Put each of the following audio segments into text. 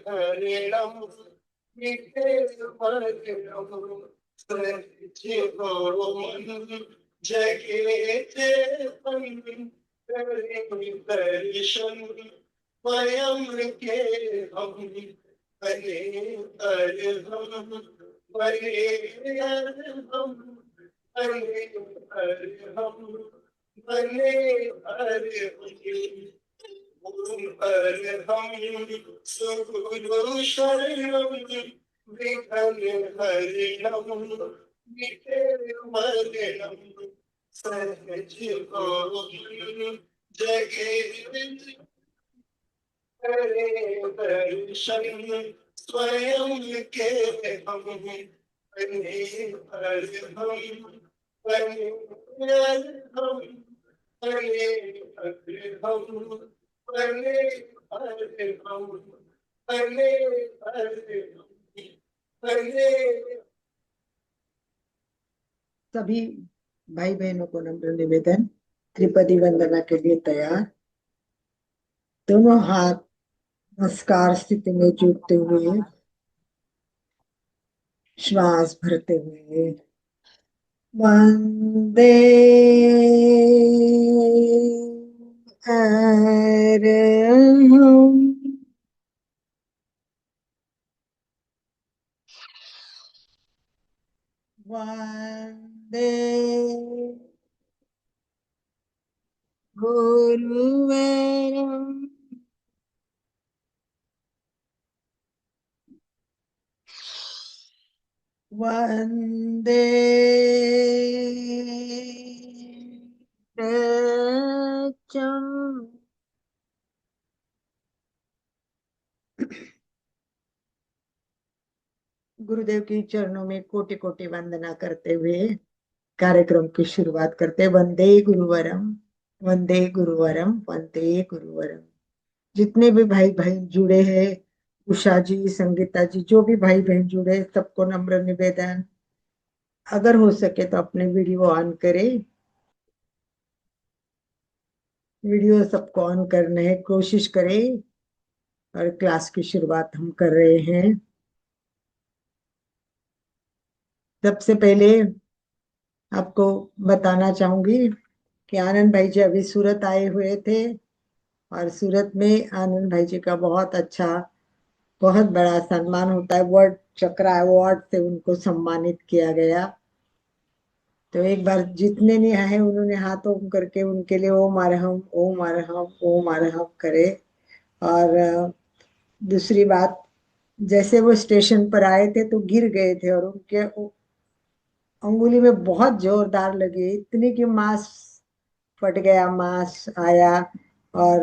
हरिणम जगे दर्शन स्वयं के हम बने अरहम बने अरहम बने अरहम बने अरहम अरहम सुगुरु शरणम विघ्न हरिणम मिटे मरणम सहज गोविंद जगे करे दर्शन स्वयं के हम बने अरहम बने अरहम बने अरहम बने अरहम बने अरहम बने। सभी भाई बहनों को नम्र निवेदन, त्रिपदी वंदना के लिए तैयार। दोनों हाथ नमस्कार स्थिति में जुटते हुए, श्वास भरते हुए वंदे अरहम वंदे गुरुवरम वंदे सचम। गुरुदेव की चरणों में कोटि कोटि वंदना करते हुए कार्यक्रम की शुरुआत करते। वंदे गुरुवरम वंदे गुरुवरम वंदे गुरुवरम। जितने भी भाई बहन जुड़े हैं, उषा जी, संगीता जी, जो भी भाई बहन जुड़े, सबको नम्र निवेदन, अगर हो सके तो अपने वीडियो ऑन करें। वीडियो सबको ऑन करने है, कोशिश करें। और क्लास की शुरुआत हम कर रहे हैं। सबसे पहले आपको बताना चाहूंगी कि आनंद भाई जी अभी सूरत आए हुए थे और सूरत में आनंद भाई जी का बहुत अच्छा, बहुत बड़ा सम्मान होता है। वर्ल्ड चक्र अवार्ड से उनको सम्मानित किया गया। तो एक बार जितने ने आए उन्होंने हाथ ओम करके उनके लिए ओम अरहम ओम अरहम ओम अरहम करे। और दूसरी बात, जैसे वो स्टेशन पर आए थे तो गिर गए थे और उनके अंगुली में बहुत जोरदार लगी, इतनी कि मांस फट गया, मांस आया और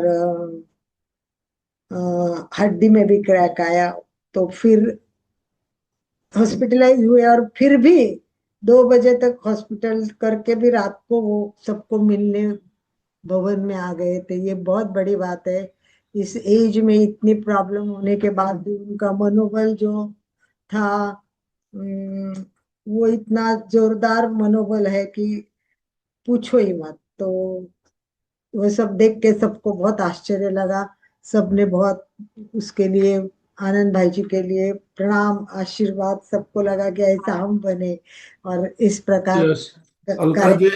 हड्डी में भी क्रैक आया। तो फिर हॉस्पिटलाइज हुए और फिर भी 2 बजे तक हॉस्पिटल करके भी रात को वो सबको मिलने भवन में आ गए थे। ये बहुत बड़ी बात है। इस एज में इतनी प्रॉब्लम होने के बाद भी उनका मनोबल जो था, वो इतना जोरदार मनोबल है कि पूछो ही मत। तो वो सब देख के सबको बहुत आश्चर्य लगा। सबने बहुत उसके लिए, आनंद भाई जी के लिए प्रणाम, आशीर्वाद, सबको लगा कि ऐसा हम बने और इस प्रकार अलका जी,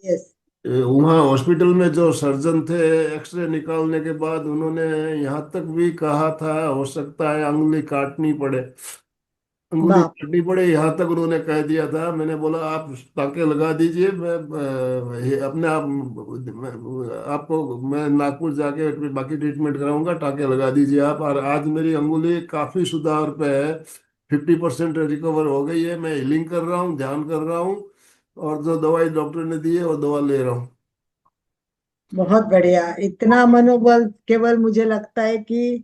यस। वहाँ हॉस्पिटल में जो सर्जन थे, एक्सरे निकालने के बाद उन्होंने यहाँ तक भी कहा था हो सकता है अंगुली काटनी पड़े, अंगुली बाप काटनी पड़े, यहाँ तक उन्होंने कह दिया था। मैंने बोला आप टाँके लगा दीजिए, मैं अपने आप आपको मैं नागपुर जाके बाकी ट्रीटमेंट कराऊंगा, टाँके लगा दीजिए आप। और आज मेरी अंगुली काफी सुधार पे है, 50% रिकवर हो गई है। मैं हीलिंग कर रहा हूँ, ध्यान कर रहा हूँ और जो दवाई डॉक्टर ने दी है वो दवा ले रहा हूँ। बहुत बढ़िया। इतना मनोबल केवल मुझे लगता है कि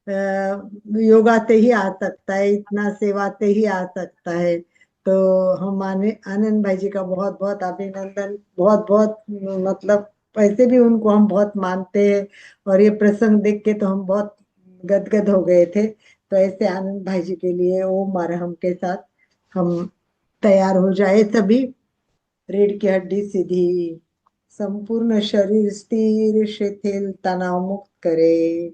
योगा से ही आ सकता है, इतना सेवा से ही आ सकता है। तो हम आनंद भाई जी का बहुत बहुत अभिनंदन, बहुत बहुत, मतलब वैसे भी उनको हम बहुत मानते हैं और ये प्रसंग देख के तो हम बहुत गदगद हो गए थे। तो ऐसे आनंद भाई जी के लिए ओम अरहम के साथ हम तैयार हो जाए सभी। रीढ़ की हड्डी सीधी, संपूर्ण शरीर स्थिर शिथिल तनाव मुक्त करे,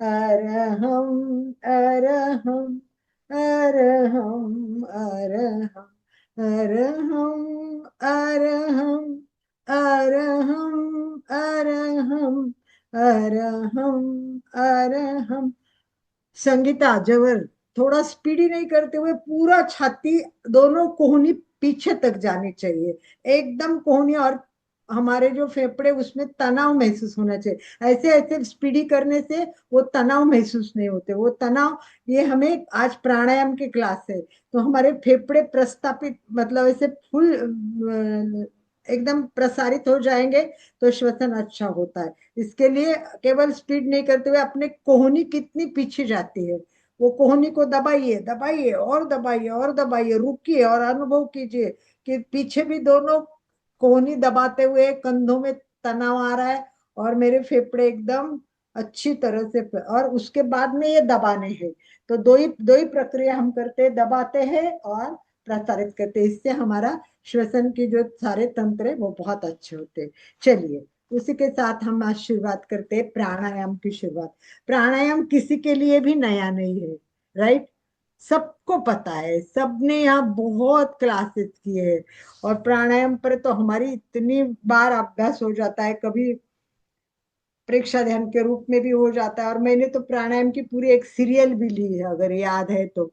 अरहम अरहम अरहम अरहम अरहम अरहम अरहम अरहम अरहम अरहम। संगीता जवर, थोड़ा स्पीडी नहीं करते हुए पूरा छाती, दोनों कोहनी पीछे तक जानी चाहिए, एकदम कोहनी, और हमारे जो फेफड़े उसमें तनाव महसूस होना चाहिए। ऐसे ऐसे स्पीडी करने से वो तनाव महसूस नहीं होते, वो तनाव, ये हमें आज प्राणायाम की क्लास है तो हमारे फेफड़े प्रस्तापित, मतलब ऐसे फुल एकदम प्रसारित हो जाएंगे तो श्वसन अच्छा होता है। इसके लिए केवल स्पीड नहीं करते हुए अपने कोहनी कितनी पीछे जाती है, वो कोहनी को दबाइए दबाइए और दबाइए और दबाइए, रुकिए और अनुभव कीजिए कि पीछे भी दोनों कोहनी दबाते हुए कंधों में तनाव आ रहा है और मेरे फेफड़े एकदम अच्छी तरह से, और उसके बाद में ये दबाने हैं। तो दो ही प्रक्रिया हम करते हैं, दबाते हैं और प्रसारित करते हैं। इससे हमारा श्वसन की जो सारे तंत्र है वो बहुत अच्छे होते हैं। चलिए, उसी के साथ हम आज शुरुआत करते हैं प्राणायाम की शुरुआत। प्राणायाम किसी के लिए भी नया नहीं है, राइट? सबको पता है, सबने यहाँ बहुत क्लासेस किए हैं और प्राणायाम पर तो हमारी इतनी बार अभ्यास हो जाता है, कभी परीक्षा ध्यान के रूप में भी हो जाता है, और मैंने तो प्राणायाम की पूरी एक सीरियल भी ली है अगर याद है तो।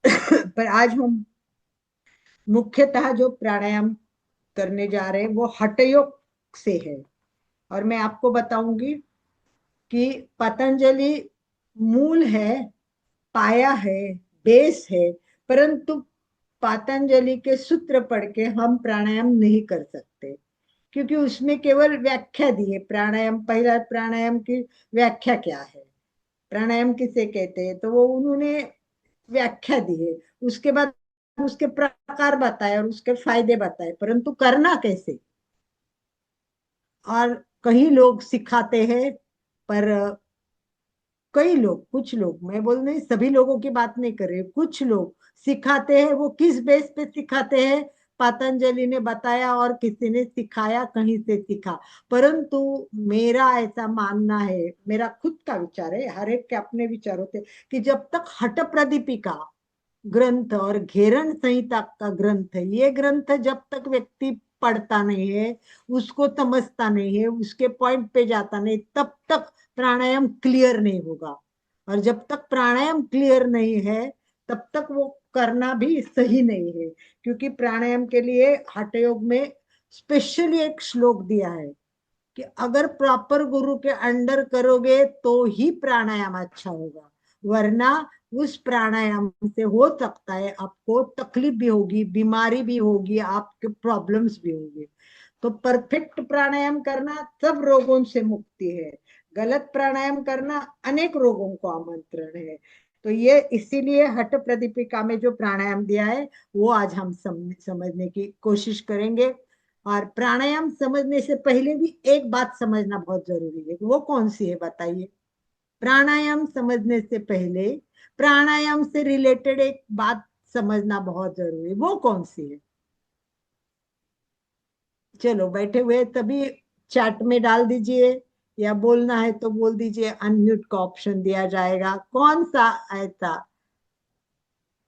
पर आज हम मुख्यतः जो प्राणायाम करने जा रहे हैं वो हठयोग से है। और मैं आपको बताऊंगी कि पतंजलि मूल है, पाया है, बेस है, परंतु पतंजलि के सूत्र पढ़ के हम प्राणायाम नहीं कर सकते, क्योंकि उसमें केवल व्याख्या दी है। प्राणायाम, पहला प्राणायाम की व्याख्या क्या है, प्राणायाम किसे कहते हैं, तो वो उन्होंने व्याख्या दी है। उसके बाद उसके प्रकार बताए और उसके फायदे बताए, परंतु करना कैसे। और कई लोग सिखाते हैं, पर कई लोग, कुछ लोग, मैं बोल नहीं सभी लोगों की बात नहीं कर रही, कुछ लोग सिखाते हैं, वो किस बेस पे सिखाते हैं, पतंजलि ने बताया और किसी ने सिखाया, कहीं से सीखा। परंतु मेरा ऐसा मानना है, मेरा खुद का विचार है, हर एक के अपने विचार होते हैं, कि जब तक हठ प्रदीपिका ग्रंथ और घेरन संहिता का ग्रंथ है, ये ग्रंथ जब तक व्यक्ति पढ़ता नहीं है, उसको समझता नहीं है, उसके पॉइंट पे जाता नहीं, तब तक प्राणायाम क्लियर नहीं होगा। और जब तक प्राणायाम क्लियर नहीं है तब तक वो करना भी सही नहीं है, क्योंकि प्राणायाम के लिए हठ योग में स्पेशली एक श्लोक दिया है कि अगर प्रॉपर गुरु के अंडर करोगे तो ही प्राणायाम अच्छा होगा, वरना उस प्राणायाम से हो सकता है आपको तकलीफ भी होगी, बीमारी भी होगी, आपके प्रॉब्लम्स भी होंगे। तो परफेक्ट प्राणायाम करना सब रोगों से मुक्ति है, गलत प्राणायाम करना अनेक रोगों को आमंत्रण है। तो ये इसीलिए हठ प्रदीपिका में जो प्राणायाम दिया है वो आज हम समझने की कोशिश करेंगे। और प्राणायाम समझने से पहले भी एक बात समझना बहुत जरूरी है, वो कौन सी है बताइए? प्राणायाम समझने से पहले प्राणायाम से रिलेटेड एक बात समझना बहुत जरूरी है, वो कौन सी है? चलो, बैठे हुए तभी चैट में डाल दीजिए, या बोलना है तो बोल दीजिए, अनम्यूट का ऑप्शन दिया जाएगा। कौन सा ऐसा?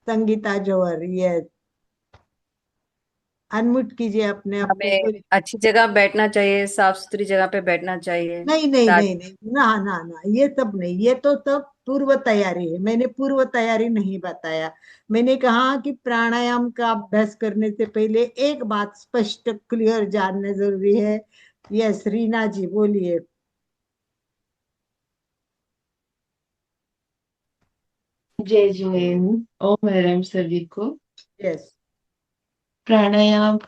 संगीता जौहर, यस, अनम्यूट कीजिए अपने आप को, हमें बोलिए। अच्छी जगह बैठना चाहिए, साफ सुथरी जगह पे बैठना चाहिए। नहीं नहीं ताकि नहीं नहीं, ना ना ना, ये सब नहीं, ये तो सब पूर्व तैयारी है, मैंने पूर्व तैयारी नहीं बताया। मैंने कहा कि प्राणायाम का अभ्यास करने से पहले एक बात स्पष्ट क्लियर जानना जरूरी है। यस, रीना जी बोलिए। जय जैन। ओम हरम सभी को। यस, प्राणायाम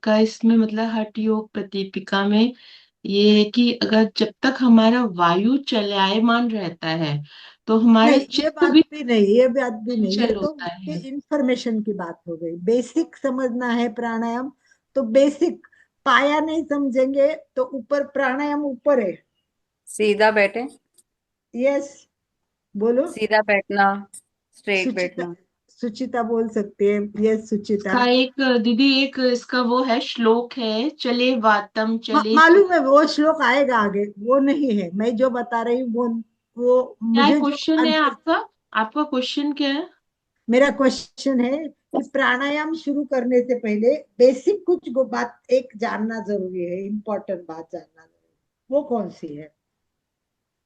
का इसमें मतलब हठ योग प्रदीपिका में ये है कि अगर जब तक हमारा वायु चलायमान रहता है तो हमारा नहीं ये चित्त बात भी भी नहीं, ये बात भी नहीं, ये चंचल तो होता उसके है। इंफॉर्मेशन की बात हो गई। बेसिक समझना है प्राणायाम, तो बेसिक, पाया नहीं समझेंगे तो ऊपर, प्राणायाम ऊपर है। सीधा बैठे, यस, बोलो। सीधा बैठना, स्ट्रेट सुचिता, बैठना। सुचिता बोल सकती है। यस सुचिता। इसका एक दीदी एक इसका वो है, श्लोक है, चले वातम चले मालूम है, वो श्लोक आएगा आगे, वो नहीं है, मैं जो बता रही हूँ वो वो क्या मुझे जो क्वेश्चन है आंसर, आपका? आपका क्वेश्चन क्या है? मेरा क्वेश्चन है कि प्राणायाम शुरू करने से पहले बेसिक कुछ बात एक जानना जरूरी है, इम्पोर्टेंट बात जानना जरूरी है। वो कौन सी है?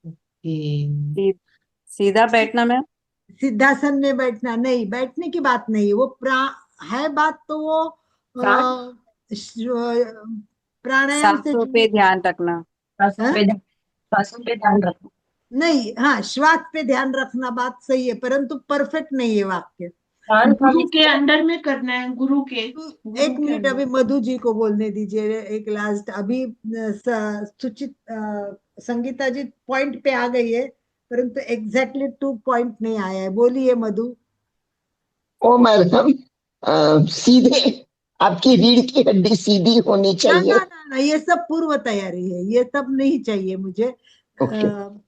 सी- सीधा बैठना मैम। सिद्धासन में बैठना नहीं, बैठने की बात नहीं, वो है बात तो वो प्राणायाम से सांसों पे जुड़ी। ध्यान रखना। हाँ? सांसों पे ध्यान रखो। नहीं, हाँ, श्वास पे ध्यान रखना बात सही है, परंतु परफेक्ट नहीं है वाक्य। ध्यान का गुरु के विस्तार। अंडर में करना है, गुरु के एक मिनट, अंडर। अभी मधु जी को बोलने दीजिए, एक लास्ट अभी सुचित संगीता जी पॉइंट पे आ गई है, परंतु एग्जैक्टली टू पॉइंट नहीं आया है। बोलिए मधु। ओ मैडम, सीधे आपकी रीढ़ की हड्डी सीधी होनी ना चाहिए। ना ना ना, ये सब पूर्व तैयारी है, ये सब नहीं चाहिए मुझे। ओके।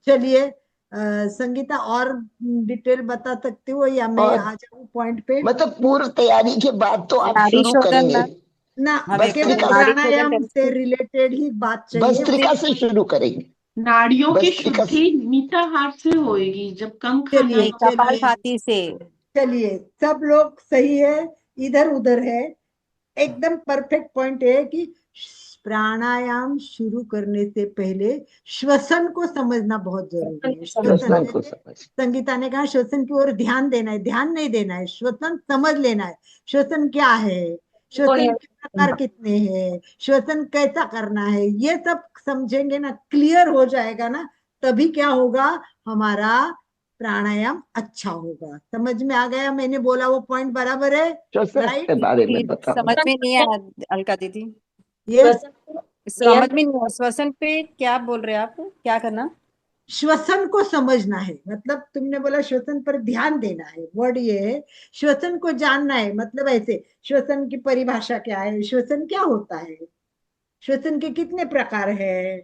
चलिए, संगीता और डिटेल बता सकती हो या मैं और आ जाऊं पॉइंट पे? मतलब पूर्व तैयारी के बाद तो आप नाड़ी शुरू शोधन करेंगे। मैम। ना, हमें केवल भस्त्रिका नाड़ी शोधन प्राणायाम से टेस्ट। रिलेटेड ही बात चाहिए। भस्त्रिका से शुरू करेंगे। नाड़ियों की भस्त्रिका से। शुद्धि मीठाहार से होएगी जब कम खाना चलिए नहीं, खाओगे। चलिए कपालभाति से। चलिए, सब लोग सही है, इधर उधर है। एकदम परफेक्ट पॉइंट है कि प्राणायाम शुरू करने से पहले श्वसन को समझना बहुत जरूरी है। श्वसन, श्वसन को जैसे समझ। संगीता ने कहा, श्वसन की ओर ध्यान देना है, ध्यान नहीं देना है, श्वसन समझ लेना है। श्वसन क्या है, श्वसन के प्रकार कितने हैं, श्वसन कैसा करना है, ये सब समझेंगे ना, क्लियर हो जाएगा ना, तभी क्या होगा, हमारा प्राणायाम अच्छा होगा। समझ में आ गया? मैंने बोला वो पॉइंट बराबर है, श्वसन राइट? के बारे में फिर बताओ। समझ में नहीं आया अलका दीदी। यस। समझ में नहीं आया, श्वसन पे क्या बोल रहे हैं आप, क्या करना? श्वसन को समझना है, मतलब तुमने बोला श्वसन पर ध्यान देना है, वर्ड ये है। श्वसन को जानना है, मतलब ऐसे श्वसन की परिभाषा क्या है, श्वसन क्या होता है, श्वसन के कितने प्रकार है,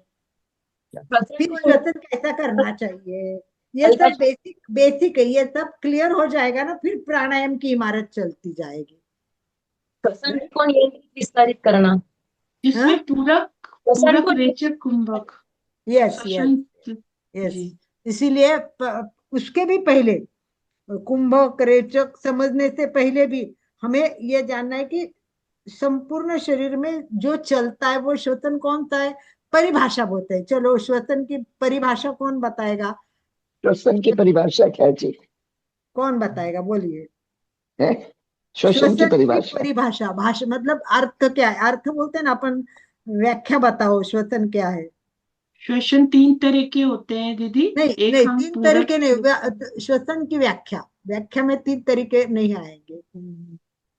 फिर श्वसन कैसा करना चाहिए, ये सब बेसिक बेसिक है। ये सब क्लियर हो जाएगा ना, फिर प्राणायाम की इमारत चलती जाएगी। श्वसन को नियंत्रित विस्तारित करना। इसमें पूरक श्वसन पूरक को रेचक कुंभक यस यस श्वसन। यस। जी। इसीलिए उसके भी पहले, कुंभक रेचक समझने से पहले भी हमें यह जानना है कि संपूर्ण शरीर में जो चलता है वो श्वसन कौन सा है, परिभाषा बोलते हैं। चलो, श्वसन की परिभाषा कौन बताएगा? श्वसन की परिभाषा क्या जी कौन बताएगा, बोलिए। है? श्वसन की श्वसन की परिभाषा। परिभाषा, भाषा मतलब अर्थ क्या है, अर्थ बोलते हैं ना अपन, व्याख्या बताओ, श्वसन क्या है? श्वसन 3 तरह के होते हैं दीदी। नहीं एक नहीं, हम तीन पूरक। तरीके नहीं, श्वसन की व्याख्या, व्याख्या में तीन तरीके नहीं आएंगे।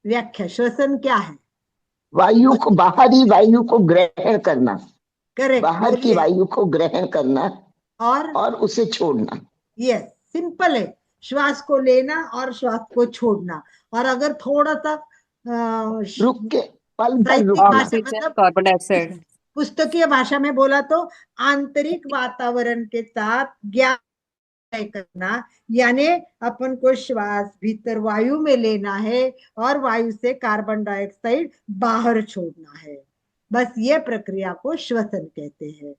व्याख्या, श्वसन क्या है? वायु को, बाहरी वायु को ग्रहण करना। करेक्ट, बाहर की बोलिए। वायु को ग्रहण करना और और उसे छोड़ना। यस, सिंपल है, श्वास को लेना और श्वास को छोड़ना। और अगर थोड़ा सा रुक के, पल भर साहित्यिक रुकना। भाषा, ऑक्सीजन, मतलब कार्बन डाइऑक्साइड। पुस्तकीय भाषा में बोला तो आंतरिक वातावरण के साथ ज्ञान करना, यानी अपन को श्वास भीतर वायु में लेना है और वायु से कार्बन डाइऑक्साइड बाहर छोड़ना है। बस ये प्रक्रिया को श्वसन कहते हैं।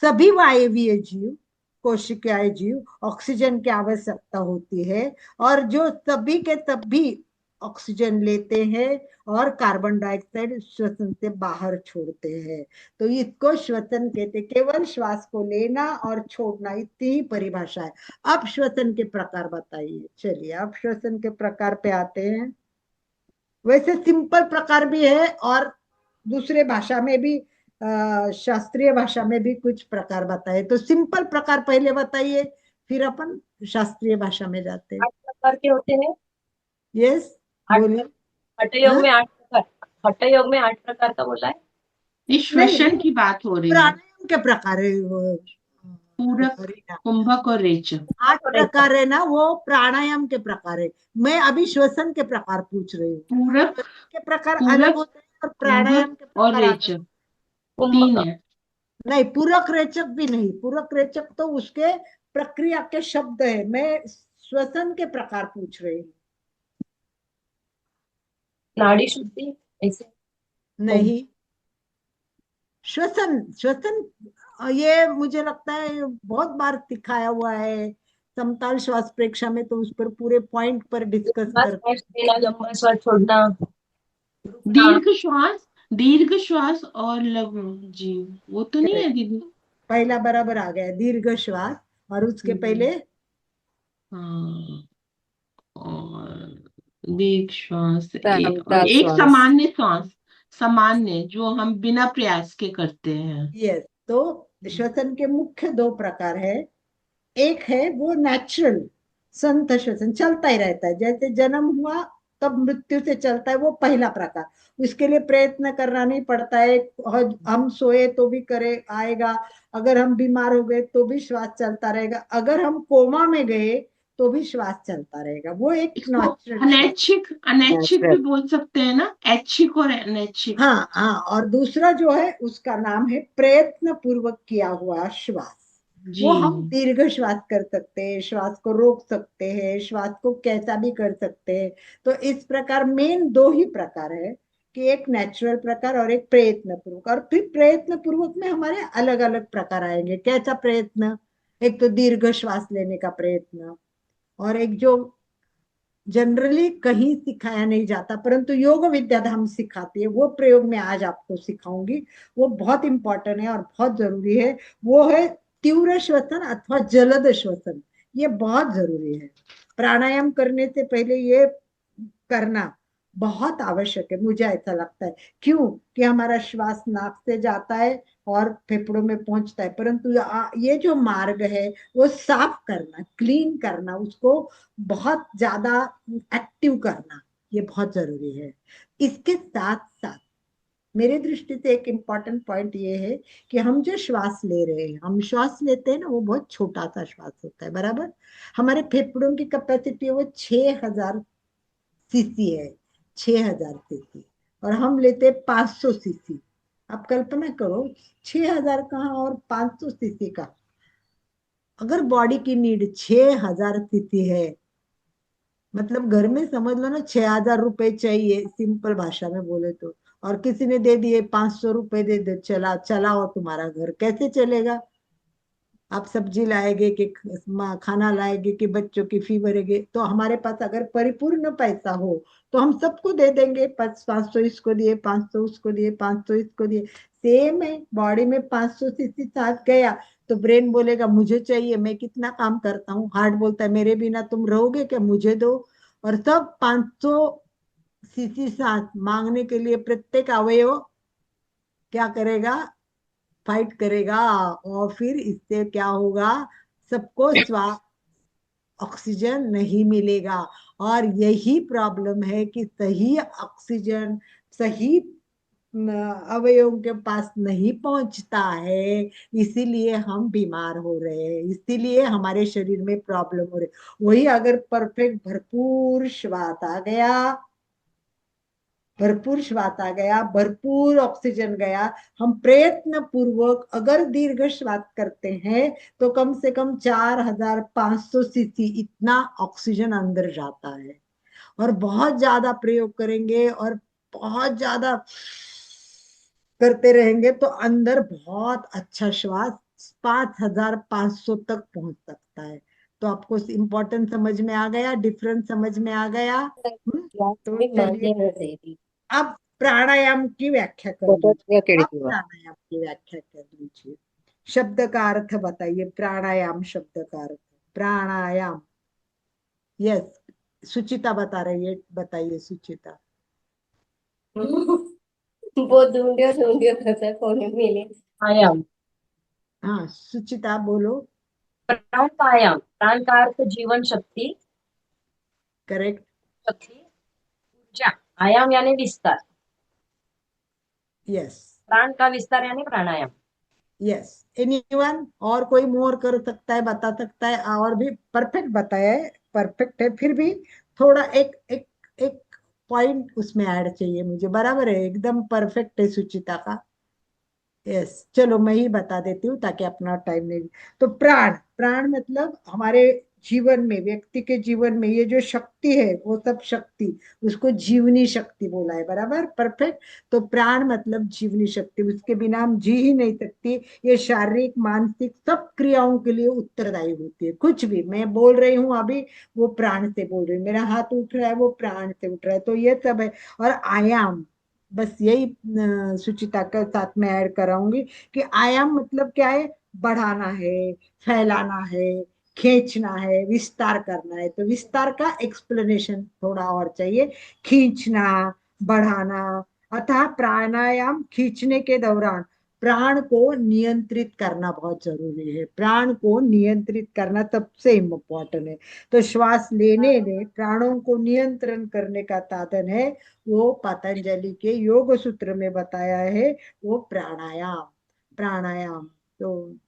सभी वायवीय जीव, कोशिकाएं जीव, ऑक्सीजन की आवश्यकता होती है, और जो सभी के सभी ऑक्सीजन लेते हैं और कार्बन डाइऑक्साइड श्वसन से बाहर छोड़ते हैं। तो इसको श्वसन कहते, केवल श्वास को लेना और छोड़ना, इतनी ही परिभाषा है। अब श्वसन के प्रकार बताइए। चलिए, अब श्वसन के प्रकार पे आते हैं। वैसे सिंपल प्रकार भी है और दूसरे भाषा में भी, शास्त्रीय भाषा में भी कुछ प्रकार बताए, तो सिंपल प्रकार पहले बताइए, फिर अपन शास्त्रीय भाषा में जाते हैं। 8 प्रकार के होते हैं। यस, 8 बोलिए। हठ योग हाँ? में 8 प्रकार। हठ योग में 8 प्रकार का बोला है। ये नहीं, श्वसन की बात हो रही है। प्राणायाम के प्रकार है वो, पूरक, रीना। कुंभक और रेचक। 8 प्रकार है ना, वो प्राणायाम के प्रकार है। मैं अभी श्वसन के प्रकार पूछ रही हूँ। पूरक, श्वसन के प्रकार अलग पूरक, होते हैं और प्राणायाम के कुंभक और प्रकार अलग। रेचक। कुंभक। 3 है। नहीं, पूरक रेचक भी नहीं, पूरक रेचक तो उसके प्रक्रिया के शब्द है, मैं श्वसन के प्रकार पूछ रही हूँ। नाड़ी शुद्धि ऐसे। नहीं, श्वसन श्वसन ये मुझे लगता है बहुत बार सिखाया हुआ है समताल श्वास प्रेक्षा में, तो उस पर पूरे पॉइंट पर डिस्कस बस करते श्वास लेना, लंबा श्वास छोड़ना, रुकना। दीर्घ श्वास और लघु जी, वो तो नहीं हैं। है दीदी? पहला बराबर आ गया, दीर्घ श्वास, और उसके हम्म, पहले हाँ, और दीर्घ श्वास और समताल एक श्वास। सामान्य जो हम बिना प्रयास के करते हैं। यस। तो श्वसन के मुख्य दो प्रकार है। एक है वो नेचुरल संत श्वसन, चलता ही रहता है, जैसे जन्म हुआ तब मृत्यु से चलता है, वो पहला प्रकार। उसके लिए प्रयत्न करना नहीं पड़ता है, और हम सोए तो भी करे आएगा, अगर हम बीमार हो गए तो भी श्वास चलता रहेगा, अगर हम कोमा में गए तो भी श्वास चलता रहेगा, वो एक इसको नेचुरल श्वास। अनैच्छिक भी नेचुरल। बोल सकते हैं ना, ऐच्छिक और अनैच्छिक। हाँ हाँ, और दूसरा जो है उसका नाम है प्रयत्न पूर्वक किया हुआ श्वास। जी। वो हम दीर्घ श्वास कर सकते हैं, श्वास को रोक सकते हैं, श्वास को कैसा भी कर सकते हैं। तो इस प्रकार मेन दो ही प्रकार है, कि एक नेचुरल प्रकार और एक प्रयत्न पूर्वक। और फिर प्रयत्न पूर्वक में हमारे अलग अलग प्रकार आएंगे। कैसा प्रयत्न? एक तो दीर्घ श्वास लेने का प्रयत्न, और एक जो जनरली कहीं सिखाया नहीं जाता परंतु योग विद्या धाम सिखाती है, वो प्रयोग में आज आपको सिखाऊंगी। वो बहुत इंपॉर्टेंट है और बहुत जरूरी है। वो है तीव्र श्वसन अथवा जलद श्वसन। ये बहुत जरूरी है। प्राणायाम करने से पहले ये करना बहुत आवश्यक है, मुझे ऐसा लगता है। क्यों? कि हमारा श्वास नाक से जाता है और फेफड़ों में पहुंचता है, परंतु ये जो मार्ग है वो साफ करना, क्लीन करना, उसको बहुत ज्यादा एक्टिव करना, ये बहुत जरूरी है। इसके साथ साथ मेरे दृष्टि से एक इम्पॉर्टेंट पॉइंट ये है कि हम जो श्वास ले रहे हैं, हम श्वास लेते हैं ना, वो बहुत छोटा सा श्वास होता है, बराबर। हमारे फेफड़ों की कैपेसिटी है वो 6000 सीसी है, 6000 सीसी, और हम लेते हैं 500 सीसी। आप कल्पना करो, 6000 कहाँ और 500 सीसी का। अगर बॉडी की नीड 6000 सीसी है, मतलब घर में समझ लो ना 6000 रुपए चाहिए, सिंपल भाषा में बोले तो, और किसी ने दे दिए 500 रुपए, दे दे, चला चलाओ तुम्हारा घर, कैसे चलेगा? आप सब्जी लाएंगे कि खाना लाएंगे कि बच्चों की फी भरेंगे? तो हमारे पास अगर परिपूर्ण पैसा हो तो हम सबको दे देंगे, 500 इसको दिए, 500 उसको दिए, 500 इसको दिए। सेम है, बॉडी में 500 सीसी साथ गया तो ब्रेन बोलेगा मुझे चाहिए, मैं कितना काम करता हूँ। हार्ट बोलता है मेरे बिना तुम रहोगे क्या, मुझे दो। और सब 500 सीसी साथ मांगने के लिए प्रत्येक अवयव क्या करेगा? फाइट करेगा। और फिर इससे क्या होगा? सबको ऑक्सीजन नहीं मिलेगा। और यही प्रॉब्लम है कि सही ऑक्सीजन सही अवयवों के पास नहीं पहुंचता है, इसीलिए हम बीमार हो रहे हैं, इसीलिए हमारे शरीर में प्रॉब्लम हो रही है। वही अगर परफेक्ट भरपूर श्वास आ गया, भरपूर श्वास आ गया, भरपूर ऑक्सीजन गया, हम प्रयत्न पूर्वक अगर दीर्घ श्वास करते हैं तो कम से कम 4500 सीसी इतना ऑक्सीजन अंदर जाता है। और बहुत ज्यादा प्रयोग करेंगे और बहुत ज्यादा करते रहेंगे तो अंदर बहुत अच्छा श्वास 5500 तक पहुंच सकता है। तो आपको इम्पोर्टेंट समझ में आ गया, डिफरेंस समझ में आ गया। तो चलिए अब प्राणायाम की व्याख्या कर लीजिए। अब प्राणायाम की व्याख्या कर लीजिए। शब्द का अर्थ बताइए, प्राणायाम शब्द का अर्थ। प्राणायाम, यस, सुचिता बता रही है, बताइए सुचिता। बहुत ढूंढियो करता है फोन में मिले। आयाम, हाँ सुचिता बोलो। प्राण का आयाम, प्राण का अर्थ जीवन शक्ति, करेक्ट। शक्ति, ऊर्जा। आयाम यानी विस्तार, यस। प्राण का विस्तार यानी प्राणायाम। यस। एनीवन और कोई मोर कर सकता है, बता सकता है? और भी परफेक्ट बताया है, परफेक्ट है, फिर भी थोड़ा एक एक एक पॉइंट उसमें ऐड चाहिए मुझे, बराबर है, एकदम परफेक्ट है सुचिता का। यस, चलो मैं ही बता देती हूँ ताकि अपना टाइम नहीं। तो प्राण, प्राण मतलब हमारे जीवन में, व्यक्ति के जीवन में ये जो शक्ति है वो सब शक्ति, उसको जीवनी शक्ति बोला है, बराबर, परफेक्ट। तो प्राण मतलब जीवनी शक्ति, उसके बिना हम जी ही नहीं सकती। ये शारीरिक मानसिक सब क्रियाओं के लिए उत्तरदायी होती है। कुछ भी मैं बोल रही हूँ अभी, वो प्राण से बोल रही हूँ, मेरा हाथ उठ रहा है वो प्राण से उठ रहा है, तो ये सब है। और आयाम, बस यही सुचिता के साथ में ऐड कराऊंगी कि आयाम मतलब क्या है, बढ़ाना है, फैलाना है, खींचना है, विस्तार करना है। तो विस्तार का एक्सप्लेनेशन थोड़ा और चाहिए, खींचना, बढ़ाना। अतः प्राणायाम खींचने के दौरान प्राण को नियंत्रित करना बहुत जरूरी है, प्राण को नियंत्रित करना सबसे इम्पोर्टेंट है। तो श्वास लेने में प्राणों को नियंत्रण करने का साधन है, वो पतंजलि के योग सूत्र में बताया है, वो प्राणायाम। प्राणायाम तो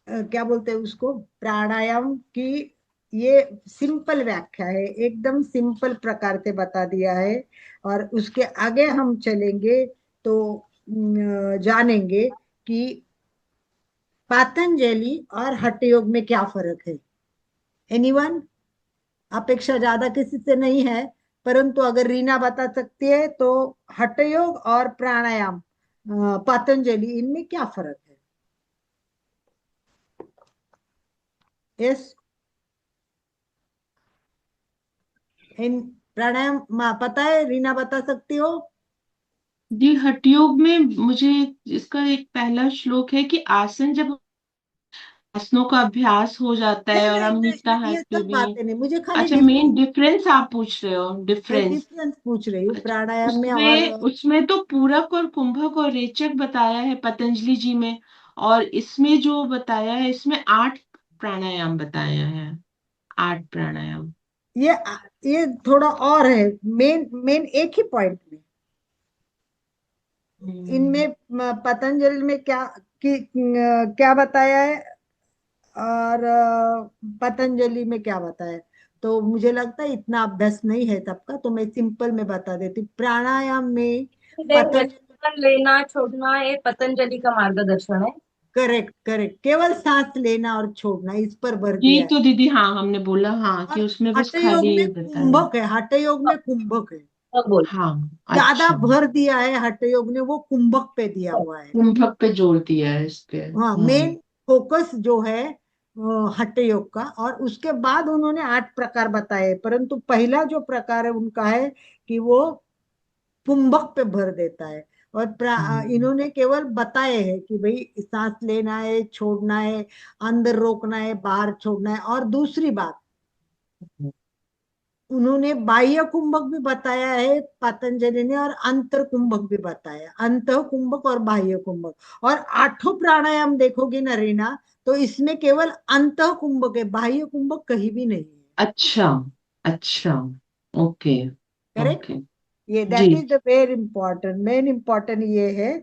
क्या बोलते हैं उसको, प्राणायाम की ये सिंपल व्याख्या है, एकदम सिंपल प्रकार से बता दिया है। और उसके आगे हम चलेंगे तो जानेंगे कि पतंजलि और हठ योग में क्या फर्क है। एनीवन? अपेक्षा ज्यादा किसी से नहीं है, परंतु अगर रीना बता सकती है तो हठ योग और प्राणायाम पतंजलि, इनमें क्या फर्क है? यस, इन प्राणायाम पता है, रीना बता सकती हो? जी, हठ योग में मुझे इसका एक पहला श्लोक है कि आसन, जब आसनों का अभ्यास हो जाता नहीं है और नहीं हम नहीं, ये नित्याहाट सब में। बातें नहीं, मुझे खाली अच्छा, मेन डिफरेंस, डिफरेंस आप पूछ रहे हो, मैं डिफरेंस। डिफरेंस पूछ रही हूँ अच्छा, प्राणायाम में और उसमें उसमें तो पूरक और कुंभक और रेचक बताया है पतंजलि जी में। और इसमें जो बताया है, इसमें 8 प्राणायाम बताया है, 8 प्राणायाम। ये ये थोड़ा और है, मेन मेन एक ही पॉइंट में। हम्म, इनमें पतंजलि में क्या क्या बताया है, और पतंजलि में क्या बताया है। तो मुझे लगता है इतना अभ्यास नहीं है सबका, तो मैं सिंपल में बता देती हूँ। प्राणायाम में पतंजलि, लेना छोड़ना ये पतंजलि का मार्गदर्शन है। करेक्ट करेक्ट, केवल सांस लेना और छोड़ना, इस पर भर जी दिया है। तो दीदी, हाँ, हमने बोला हाँ कि और उसमें बस हठ योग खाली में बताया। कुंभक है, हठ योग में कुंभक है, अब बोल। हाँ, ज्यादा अच्छा, भर दिया है हठ योग ने, वो कुंभक पे दिया हुआ है। कुंभक पे जोर दिया है इस पे। हाँ, मेन फोकस जो है हठ योग का। और उसके बाद उन्होंने 8 प्रकार बताए, परंतु पहला जो प्रकार है उनका है कि वो कुंभक पे भर देता है। और हम्म, इन्होंने केवल बताए हैं कि भाई सांस लेना है, छोड़ना है, अंदर रोकना है, बाहर छोड़ना है। और दूसरी बात, उन्होंने बाह्य कुंभक भी बताया है पतंजलि ने, और अंतर कुंभक भी बताया, अंत कुंभक और बाह्य कुंभक। और 8 प्राणायाम देखोगे ना रीना, तो इसमें केवल अंत कुंभक है, बाह्य कुंभक कहीं भी नहीं है। अच्छा, अच्छा, ओके, करेक्ट, ओके, ये जी, that is the very important, main important ये है।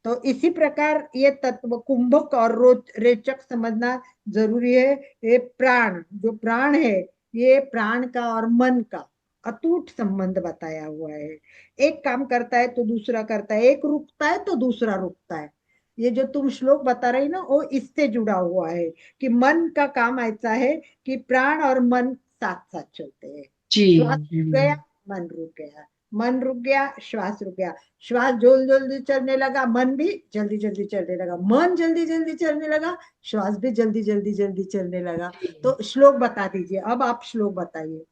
तो इसी प्रकार ये तत्व कुंभक और रेचक समझना जरूरी है। ये प्राण, जो प्राण है, ये प्राण का और मन का अटूट संबंध बताया हुआ है। एक काम करता है तो दूसरा करता है, एक रुकता है तो दूसरा रुकता है। ये जो तुम श्लोक बता रही ना, वो इससे जुड़ा हुआ है कि मन का काम ऐसा है कि प्राण और मन साथ साथ चलते हैं। जी, श्वास रुक गया, मन रुक गया, मन रुक गया, श्वास रुक गया, श्वास जल्दी जल्दी चलने लगा, मन भी जल्दी जल्दी चलने लगा, मन जल्दी जल्दी चलने लगा, श्वास भी जल्दी जल्दी जल्दी चलने लगा। जी। तो श्लोक बता दीजिए, अब आप श्लोक बताइए।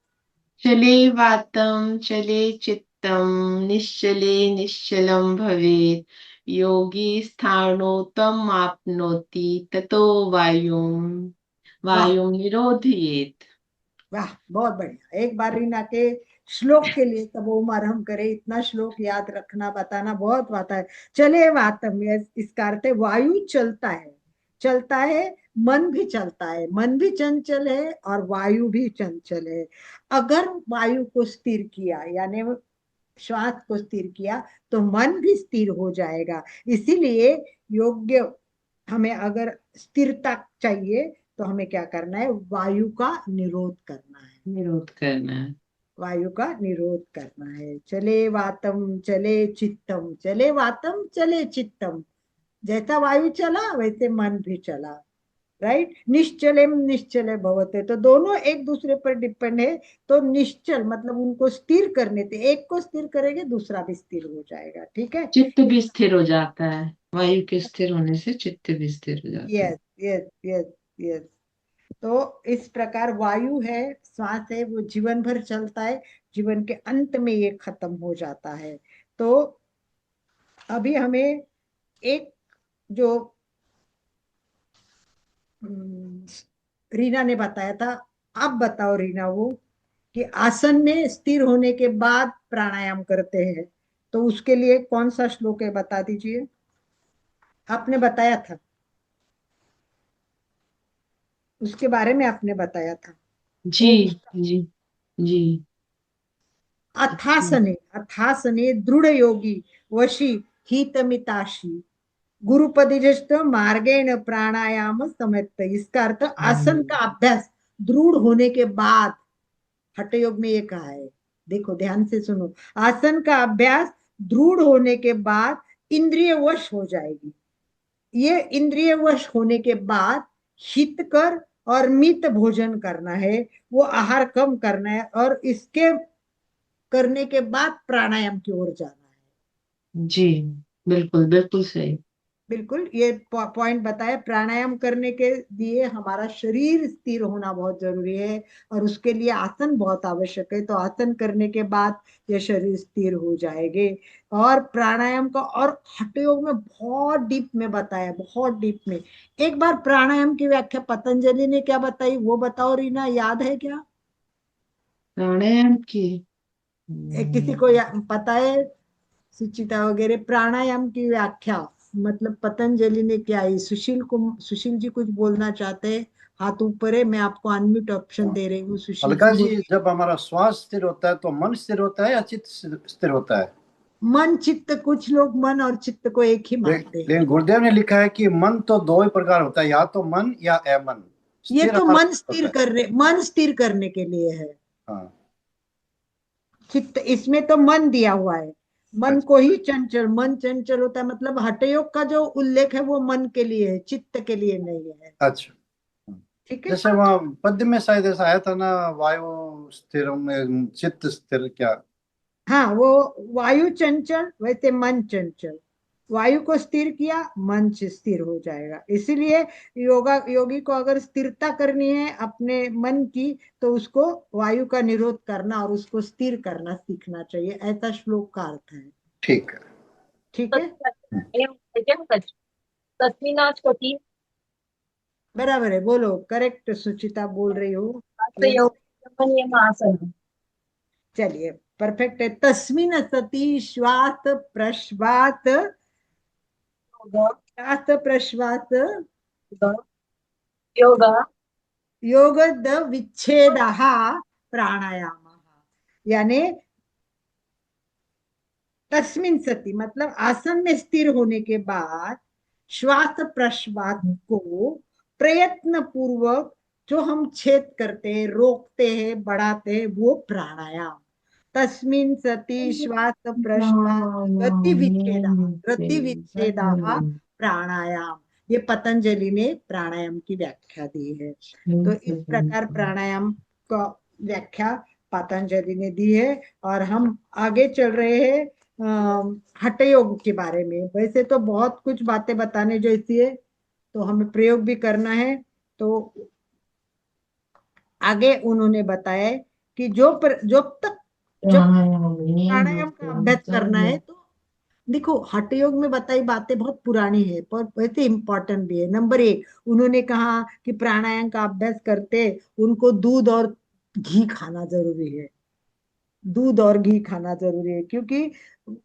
चले वातम चले चित्तम, निश्चले निश्चलम भवेत्, योगी स्थाणोतम आपनोति, ततो वायुम वाह, वायुम निरोधयेत्। वाह, बहुत बढ़िया। एक बार रीना के श्लोक के लिए तब उमर हम करे, इतना श्लोक याद रखना बताना बहुत आता है। चले वातम, इसका अर्थ है वायु चलता है, चलता है, मन भी चलता है, मन भी चंचल है और वायु भी चंचल है। अगर वायु को स्थिर किया, यानी श्वास को स्थिर किया, तो मन भी स्थिर हो जाएगा। इसीलिए योग्य, हमें अगर स्थिरता चाहिए तो हमें क्या करना है, वायु का निरोध करना है, निरोध करना है। वायु का निरोध करना है। चले वातम चले चित्तम, चले वातम चले चित्तम, जैसा वायु चला वैसे मन भी चला। राइट। निश्चलेम निश्चले भवते, तो दोनों एक दूसरे पर डिपेंड है। तो निश्चल मतलब उनको स्थिर करने थे, एक को स्थिर करेंगे दूसरा भी स्थिर हो जाएगा। ठीक है। चित्त भी स्थिर हो जाता है, वायु के स्थिर होने से चित्त भी स्थिर हो जाता है। Yes yes yes yes. तो इस प्रकार वायु है, श्वास है, वो जीवन भर चलता है, जीवन के अंत में ये खत्म हो जाता है। तो अभी हमें एक जो हम्म, रीना ने बताया था, अब बताओ रीना, वो कि आसन में स्थिर होने के बाद प्राणायाम करते हैं, तो उसके लिए कौन सा श्लोक है बता दीजिए। आपने बताया था, उसके बारे में आपने बताया था। जी वो जी जी। अच्छा। अथासने, अथासने दृढ़ योगी वशी हितमिताशी गुरुपदिजस्त मार्गेण प्राणायाम समर्थ। इसका अर्थ आसन का अभ्यास दृढ़ होने के बाद, हठ योग में ये कहा है, देखो ध्यान से सुनो, आसन का अभ्यास दृढ़ होने के बाद इंद्रिय वश हो जाएगी। ये इंद्रिय वश होने के बाद हितकर और मित भोजन करना है, वो आहार कम करना है, और इसके करने के बाद प्राणायाम की ओर जाना है। जी बिल्कुल बिल्कुल सही। बिल्कुल, ये पॉइंट बताया। प्राणायाम करने के लिए हमारा शरीर स्थिर होना बहुत जरूरी है, और उसके लिए आसन बहुत आवश्यक है। तो आसन करने के बाद ये शरीर स्थिर हो जाएंगे। और प्राणायाम का और हठ योग में बहुत डीप में बताया, बहुत डीप में। एक बार प्राणायाम की व्याख्या पतंजलि ने क्या बताई वो बताओ रीना, याद है क्या? प्राणायाम की किसी को पता है? सुचिता वगैरह, प्राणायाम की व्याख्या मतलब पतंजलि ने क्या है? सुशील जी कुछ बोलना चाहते हैं? हाथ ऊपर है, मैं आपको अनम्यूट ऑप्शन दे रही हूँ। सुशील अलका जी जी, बोलिए। जब हमारा श्वास स्थिर होता है तो मन स्थिर होता है या चित्त स्थिर होता है? मन चित्त, कुछ लोग मन और चित्त को एक ही मानते हैं। लेकिन गुरुदेव ने लिखा है कि मन तो दो ही प्रकार होता है, या तो मन या अमन। ये स्थिर तो हमारा होता है। मन स्थिर करने के लिए है। हाँ। चित्त, इसमें तो मन दिया हुआ है। मन अच्छा को ही चंचल, मन चंचल होता है, मतलब हठयोग का जो उल्लेख है वो मन के लिए है, चित्त के लिए नहीं है। अच्छा। ठीक है। जैसे वहाँ पद्य में शायद ऐसा आया था ना, वायु स्थिर में चित्त स्थिर, क्या? हाँ, वो वायु चंचल, वैसे मन चंचल। वायु को स्थिर किया, मन से स्थिर हो जाएगा। इसीलिए योगी को अगर स्थिरता करनी है अपने मन की, तो उसको वायु का निरोध करना और उसको स्थिर करना सीखना चाहिए। ऐसा श्लोक का अर्थ है। ठीक है। ठीक है, सच तस्मिनास्पति बराबर है, बोलो करेक्ट, सुचिता बोल रही हो। आसन। चलिए, परफेक्ट है। तस्मिन सती श्वास प्रश्वास, श्वास प्रश्वास योग योग विच्छेद प्राणायाम, यानी तस्मिन सती मतलब आसन में स्थिर होने के बाद श्वास प्रश्वास को प्रयत्न पूर्वक जो हम छेद करते हैं, रोकते हैं, बढ़ाते हैं, वो प्राणायाम। तस्मिन सती श्वास प्रश्वास गति विच्छेदा प्राणायाम। ये पतंजलि ने प्राणायाम की व्याख्या दी है। तो इस प्रकार प्राणायाम का व्याख्या पतंजलि ने दी है। और हम आगे चल रहे हैं हठ योग के बारे में। वैसे तो बहुत कुछ बातें बताने जैसी है, तो हमें प्रयोग भी करना है। तो आगे उन्होंने बताया कि जब तक जब प्राणायाम का अभ्यास करना है, तो देखो हठ योग में बताई बातें बहुत पुरानी है पर वैसे इंपॉर्टेंट भी है। नंबर एक, उन्होंने कहा कि प्राणायाम का अभ्यास करते उनको दूध और घी खाना जरूरी है। दूध और घी खाना जरूरी है, क्योंकि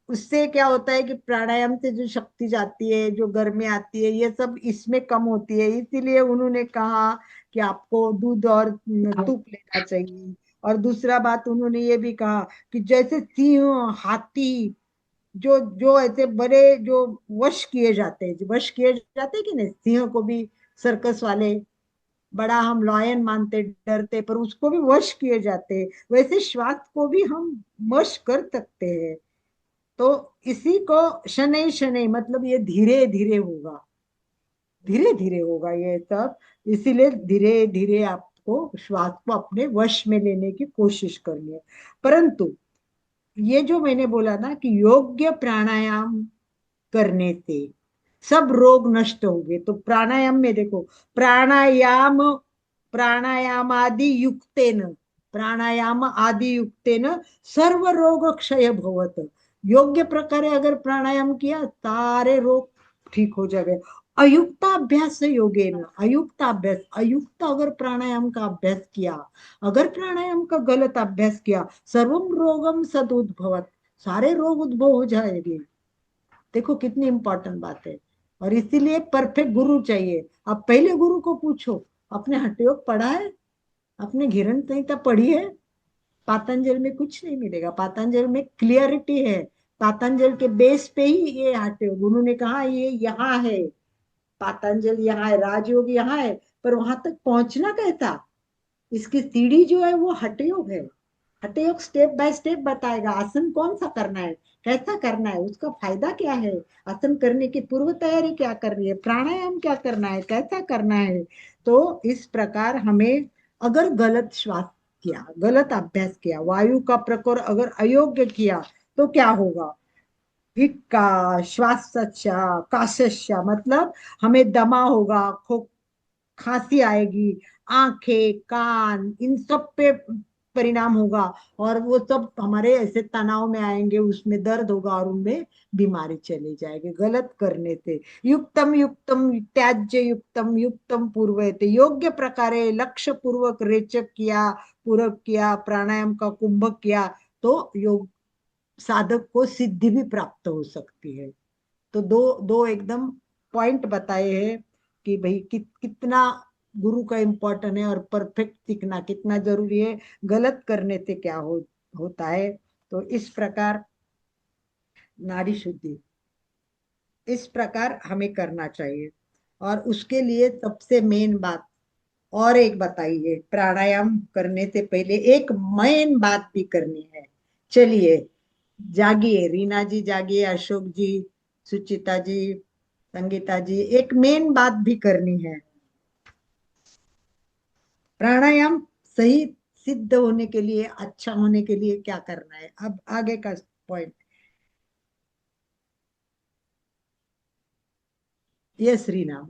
उससे क्या होता है कि प्राणायाम से जो शक्ति जाती है, जो गर्मी आती है, ये सब इसमें कम होती है। इसीलिए उन्होंने कहा कि आपको दूध और तुप लेना चाहिए। और दूसरा बात उन्होंने ये भी कहा कि जैसे सिंह, हाथी, जो जो ऐसे बड़े जो वश किए जाते हैं कि नहीं, सिंह को भी सर्कस वाले बड़ा हम लॉयन मानते, डरते, पर उसको भी वश किए जाते, वैसे श्वास को भी हम वश कर सकते हैं। तो इसी को शनै शनै मतलब ये धीरे धीरे होगा, धीरे धीरे होगा ये सब। इसीलिए धीरे धीरे आपको श्वास को अपने वश में लेने की कोशिश करनी है। परंतु ये जो मैंने बोला ना कि योग्य प्राणायाम करने से सब रोग नष्ट होंगे, तो प्राणायाम में देखो, प्राणायाम प्राणायाम आदि युक्तेन, प्राणायाम आदि युक्तेन सर्व रोग क्षय भवत। योग्य प्रकारे अगर प्राणायाम किया सारे रोग ठीक हो जाएंगे। अयुक्ताभ्यास योगेन, अयुक्ताभ्यास, अयुक्त अगर प्राणायाम का अभ्यास किया, अगर प्राणायाम का गलत अभ्यास किया, सर्वम रोगम सदुद्भवत, सारे रोग उद्भव हो जाएंगे। देखो कितनी इंपॉर्टेंट बात है। और इसीलिए परफेक्ट गुरु चाहिए। आप पहले गुरु को पूछो, अपने हठ योग पढ़ा है, अपने घिरण संहिता पढ़ी है? पातंजल में कुछ नहीं मिलेगा। पातंजल में क्लियरिटी है। पातंजल के बेस पे ही ये हठ योग उन्होंने कहा ये यहाँ है, पातंजल यहाँ है, राजयोग यहाँ है, पर वहां तक पहुंचना कैसा, इसकी सीढ़ी जो है वो हठ योग है। हठ योग स्टेप बाय स्टेप बताएगा आसन कौन सा करना है, कैसा करना है, उसका फायदा क्या है, आसन करने की पूर्व तैयारी क्या करनी है, प्राणायाम क्या करना है, कैसा करना है। तो इस प्रकार हमें अगर गलत श्वास किया, गलत अभ्यास किया, वायु का प्रकोर अगर अयोग्य किया, तो क्या होगा? हिक्का श्वासच्या काशस्य, मतलब हमें दमा होगा, खांसी आएगी, आंखें, कान, इन सब पे परिणाम होगा। और वो सब हमारे ऐसे तनाव में आएंगे, उसमें दर्द होगा और उनमें बीमारी चली जाएगी गलत करने से। युक्तम युक्तम त्याज्य युक्तम युक्तम पूर्वयते, योग्य प्रकारे लक्ष्य पूर्वक रेचक किया, पूरक किया, प्राणायाम का कुंभक किया, तो योग साधक को सिद्धि भी प्राप्त हो सकती है। तो दो दो एकदम पॉइंट बताए हैं कि भाई कितना गुरु का इम्पोर्टेंट है और परफेक्ट सीखना कितना जरूरी है, गलत करने से क्या होता है। तो इस प्रकार नाड़ी शुद्धि इस प्रकार हमें करना चाहिए। और उसके लिए सबसे मेन बात और एक बताइए, प्राणायाम करने से पहले एक मेन बात भी करनी है। चलिए जागिए, रीना जी जागिए, अशोक जी, सुचिता जी, संगीता जी, एक मेन बात भी करनी है। प्राणायाम सही सिद्ध होने के लिए, अच्छा होने के लिए क्या करना है? अब आगे का पॉइंट। यस रीना।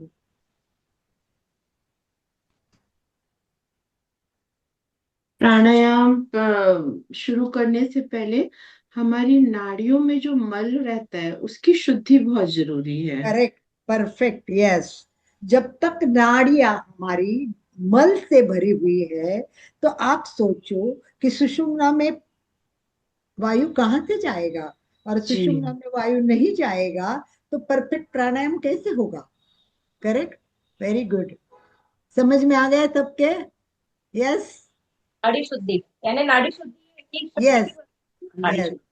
प्राणायाम शुरू करने से पहले हमारी नाड़ियों में जो मल रहता है उसकी शुद्धि बहुत जरूरी है। Correct, perfect, yes. जब तक नाड़ियां हमारी मल से भरी हुई है, तो आप सोचो कि सुषुम्ना में वायु कहाँ से जाएगा? और जी सुषुम्ना में वायु नहीं जाएगा, तो परफेक्ट प्राणायाम कैसे होगा? Correct, very good. समझ में आ गया सबके? यस, नाड़ी शुद्धि यानी नाड़ी शुद्धि की शक्ति यस, की नाड़ी यस, शुद्धि।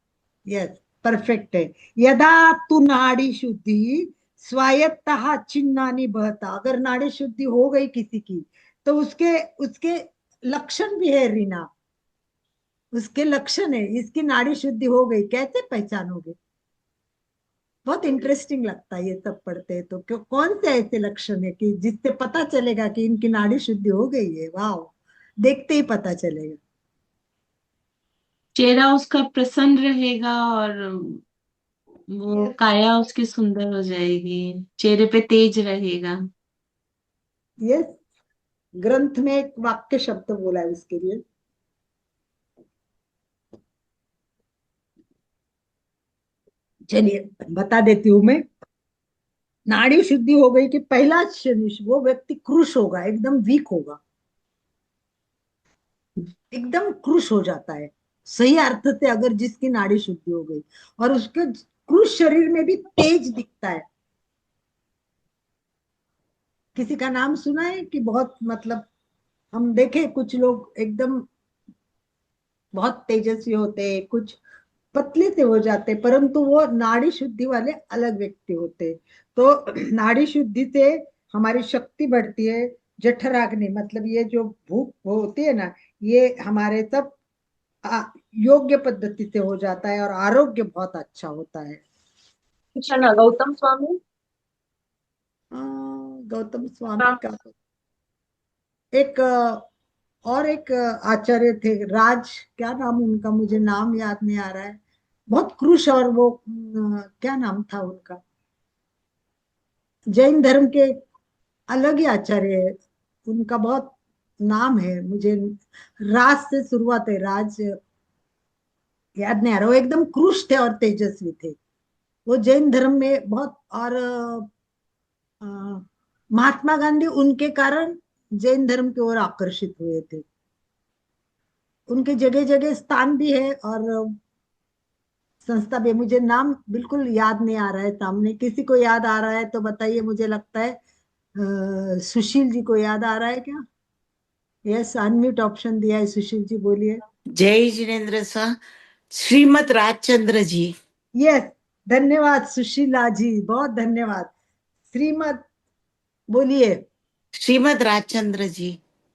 यस, परफेक्ट है। यदा तू नाड़ी शुद्धि स्वायत्तः चिन्नानी बहता, अगर नाड़ी शुद्धि हो गई किसी की, तो उसके उसके लक्षण भी है रीना, उसके लक्षण है, इसकी नाड़ी शुद्धि हो गई, कैसे पहचानोगे? बहुत इंटरेस्टिंग लगता है ये सब पढ़ते हैं तो। क्यों, कौन से ऐसे लक्षण है कि जिससे पता चलेगा कि इनकी नाड़ी शुद्धि हो गई है? वाह, देखते ही पता चलेगा। चेहरा उसका प्रसन्न रहेगा और वो यस, काया उसकी सुंदर हो जाएगी, चेहरे पे तेज रहेगा। यस, ग्रंथ में एक वाक्य शब्द बोला है उसके लिए। चलिए बता देती हूँ मैं। नाड़ी शुद्धि हो गई कि पहला वो व्यक्ति क्रुश होगा, एकदम वीक होगा, एकदम क्रुश हो जाता है सही अर्थ से, अगर जिसकी नाड़ी शुद्धि हो गई। और उसके क्रुश शरीर में भी तेज दिखता है। किसी का नाम सुना है कि बहुत, मतलब हम देखे कुछ लोग एकदम बहुत तेजस्वी होते हैं, कुछ पतले से हो जाते, परंतु वो नाड़ी शुद्धि वाले अलग व्यक्ति होते। तो नाड़ी शुद्धि से हमारी शक्ति बढ़ती है। जठराग्नि, मतलब ये जो भूख वो होती है ना, ये हमारे सब योग्य पद्धति से हो जाता है और आरोग्य बहुत अच्छा होता है। कृष्ण गौतम स्वामी। गौतम स्वामी का एक और एक आचार्य थे, राज, क्या नाम उनका, मुझे नाम याद नहीं आ रहा है, बहुत क्रूश, और वो क्या नाम था उनका, जैन धर्म के अलग ही आचार्य है, उनका बहुत नाम है मुझे, राज से शुरुआत है, राज याद नहीं आ रहा, वो एकदम क्रूश थे और तेजस्वी थे, वो जैन धर्म में बहुत, और अ, महात्मा गांधी उनके कारण जैन धर्म की ओर आकर्षित हुए थे, उनके जगह जगह स्थान भी है और संस्था भी, मुझे नाम बिल्कुल याद नहीं आ रहा है सामने, किसी को याद आ रहा है तो बताइए, मुझे लगता है सुशील जी को याद आ रहा है क्या? यस, अनम्यूट ऑप्शन दिया है, सुशील जी बोलिए। जय जिनेन्द्र सर, श्रीमद राजचंद्र जी। यस, धन्यवाद सुशीला जी, बहुत धन्यवाद। श्रीमद बोलिए। श्रीमद राजचंद्र जी।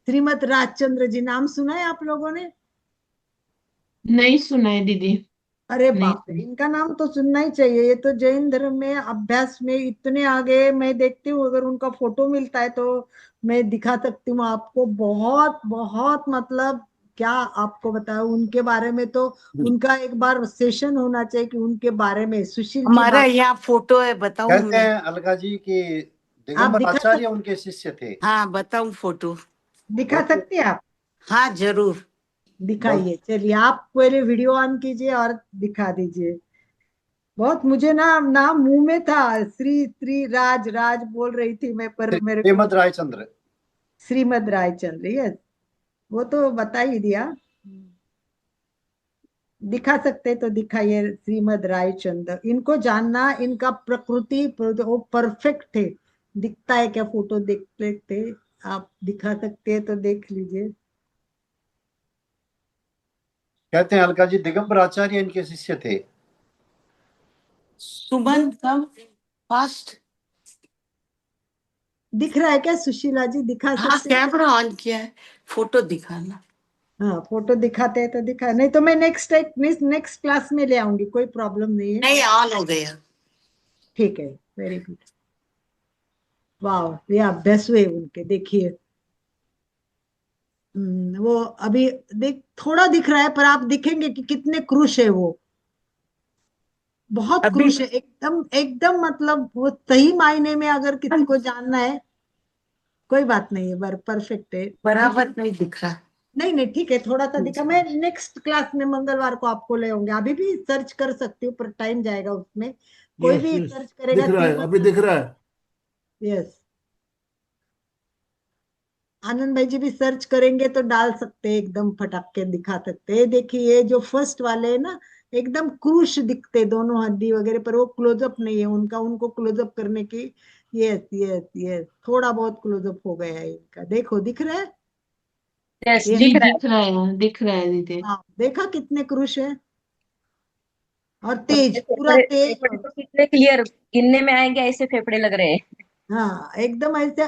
श्रीमद राजचंद्र जी, नाम सुना है आप लोगों ने? नहीं सुना है दीदी। अरे नहीं बाप रे, इनका नाम तो सुनना ही चाहिए, ये तो जैन धर्म में अभ्यास में इतने आगे, मैं देखती हूँ अगर उनका फोटो मिलता है तो मैं दिखा सकती हूँ आपको, बहुत बहुत मतलब क्या आपको बताऊं उनके बारे में, तो उनका एक बार सेशन होना चाहिए कि उनके बारे में, सुशील जी हमारा बात, यहाँ फोटो है, बताऊं कहते मैं? हैं अलका जी कि आप दिगंबर दिखा आचार्य उनके शिष्य थे। हाँ, बताऊं फोटो? दिखा बहुत सकते हैं आप? हाँ, जरूर। दिखाइए, चलिए आप पहले वीडियो ऑन कीजिए और दिखा दीजिए। बहुत मुझे ना नाम मुंह में था, श्री श्री राज राज बोल रही थी मैं, पर मेरे को श्रीमद रायचंद्र। श्रीमद रायचंद्र, यस, वो तो बता ही दिया। दिखा सकते तो दिखाइए, श्रीमद रायचंद्र, इनको जानना, इनका प्रकृति वो परफेक्ट थे, दिखता है क्या फोटो, देख लेते, आप दिखा सकते हैं तो देख लीजिए। कहते हैं अलका जी दिगंबर आचार्य इनके शिष्य थे। सुमन कम फास्ट। दिख रहा है क्या सुशीला जी, दिखा हाँ, सकते हैं? कैमरा ऑन किया है, फोटो दिखाना। हाँ, फोटो दिखाते हैं तो दिखा, नहीं तो मैं नेक्स्ट नेक्स्ट क्लास में ले आऊंगी, कोई प्रॉब्लम नहीं है। नहीं, ऑन हो गया। ठीक है, वेरी गुड। वाह, ये अभ्यास हुए उनके, देखिए। वो अभी देख थोड़ा दिख रहा है, पर आप दिखेंगे कि कितने क्रूश है वो, बहुत अभी क्रूश है, एकदम एकदम, मतलब वो सही मायने में अगर किसी को जानना है, कोई बात नहीं है, परफेक्ट है। बराबर नहीं दिख रहा। नहीं नहीं, ठीक है, थोड़ा सा दिखा, मैं नेक्स्ट क्लास में मंगलवार को आपको ले आऊंगे, अभी भी सर्च कर सकती हूँ पर टाइम जाएगा उसमें, कोई यस भी यस, सर्च करेगा दिख रहा है, अभी दिख रहा है। यस, आनंद भाई जी भी सर्च करेंगे तो डाल सकते हैं, एकदम फटाक के दिखा सकते हैं, देखिए ये जो फर्स्ट वाले है ना, एकदम क्रूश दिखते दोनों हड्डी वगैरह, पर वो क्लोजअप नहीं है उनका, उनको क्लोजअप करने की, यस यस यस, थोड़ा बहुत क्लोजअप हो गया है इनका, देखो दिख रहा है? यस, ये जी दिख रहा है। दिख रहा है दीदी। हाँ, देखा कितने क्रूश है, और और तेज, ये पूरा फेफड़े तेज, फेफड़े तो कितने क्लियर, गिनने में आएंगे ऐसे फेफड़े लग रहे हैं। हाँ एकदम ऐसे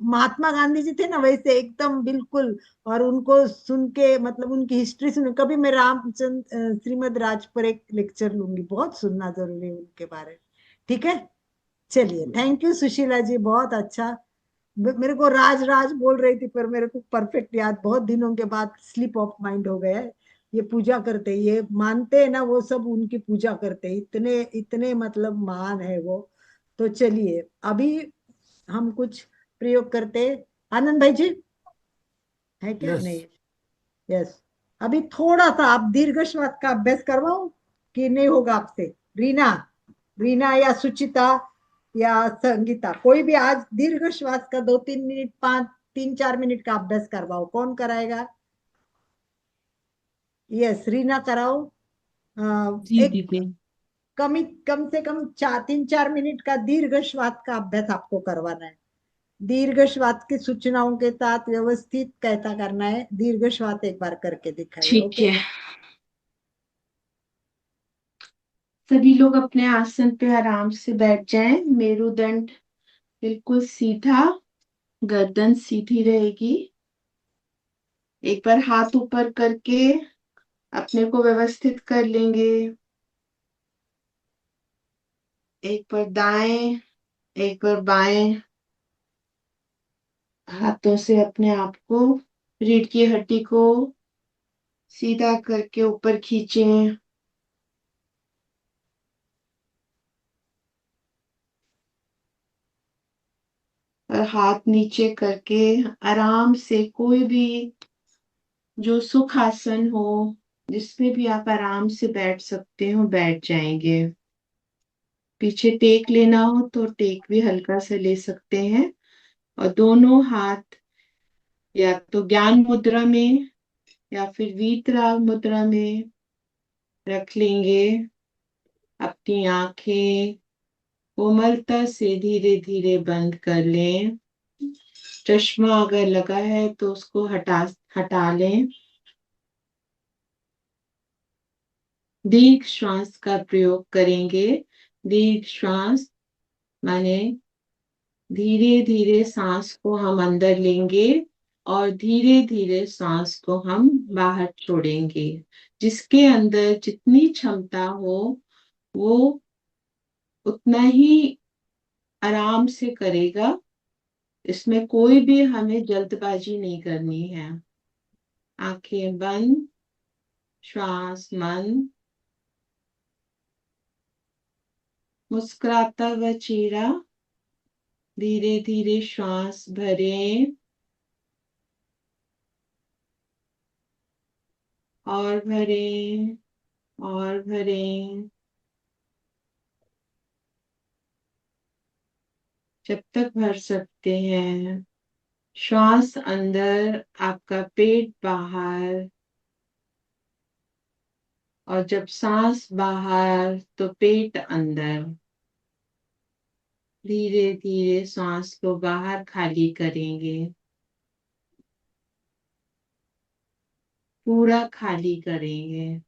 महात्मा गांधी जी थे ना वैसे एकदम बिल्कुल, और उनको सुन के, मतलब उनकी हिस्ट्री सुन, कभी मैं रामचंद्र श्रीमद राज पर एक लेक्चर लूंगी, बहुत सुनना जरूरी है उनके बारे में, ठीक है? चलिए, थैंक यू सुशीला जी, बहुत अच्छा। मेरे को राज राज बोल रही थी पर मेरे को परफेक्ट याद, बहुत दिनों के बाद स्लिप ऑफ माइंड हो गया है। ये पूजा करते हैं, ये मानते हैं ना, वो सब उनकी पूजा करते हैं, इतने इतने मतलब महान है वो। तो चलिए, अभी हम कुछ प्रयोग करते हैं, आनंद भाई जी है क्या? यस, नहीं, यस, अभी थोड़ा सा आप दीर्घ श्वास का अभ्यास करवाओ कि नहीं होगा आपसे? रीना, रीना या सुचिता या संगीता, कोई भी आज दीर्घ श्वास का 2-3 मिनट, 5-3-4 मिनट का अभ्यास करवाओ, कौन कराएगा? यस, रीना कराओ। जी एक दीदी। कम से कम 3-4 मिनट का दीर्घ श्वास का अभ्यास आपको करवाना है, दीर्घ श्वास की सूचनाओं के साथ व्यवस्थित कैसा करना है, दीर्घ श्वास एक बार करके दिखाइए, ठीक ओके? है, सभी लोग अपने आसन पे आराम से बैठ जाएं, मेरुदंड बिल्कुल सीधा, गर्दन सीधी रहेगी। एक बार हाथ ऊपर करके अपने को व्यवस्थित कर लेंगे। एक बार दाएं, एक बार बाएं, हाथों से अपने आप को, रीढ़ की हड्डी को सीधा करके ऊपर खींचें। और हाथ नीचे करके आराम से कोई भी जो सुख आसन हो, जिसमें भी आप आराम से बैठ सकते हो, बैठ जाएंगे। पीछे टेक लेना हो तो टेक भी हल्का सा ले सकते हैं। और दोनों हाथ या तो ज्ञान मुद्रा में या फिर वीतराग मुद्रा में रख लेंगे। अपनी आंखें कोमलता से धीरे धीरे बंद कर लें। चश्मा अगर लगा है तो उसको हटा हटा लें। दीर्घ श्वास का प्रयोग करेंगे। दीर्घ श्वास माने धीरे धीरे सांस को हम अंदर लेंगे और धीरे धीरे सांस को हम बाहर छोड़ेंगे। जिसके अंदर जितनी क्षमता हो वो उतना ही आराम से करेगा। इसमें कोई भी हमें जल्दबाजी नहीं करनी है। आंखें बंद, श्वास मंद, मुस्कुराता हुआ चेहरा। धीरे धीरे श्वास भरें और भरें और भरें जब तक भर सकते हैं। श्वास अंदर, आपका पेट बाहर। और जब सांस बाहर तो पेट अंदर। धीरे धीरे सांस को बाहर खाली करेंगे, पूरा खाली करेंगे।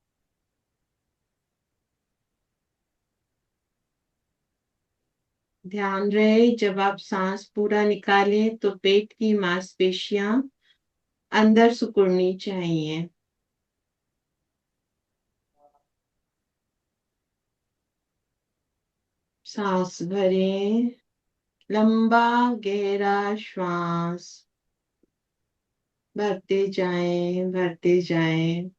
ध्यान रहे जब आप सांस पूरा निकालें तो पेट की मांसपेशियां अंदर सिकुड़नी चाहिए। सांस भरें, लंबा गहरा श्वास भरते जाएं, भरते जाएं।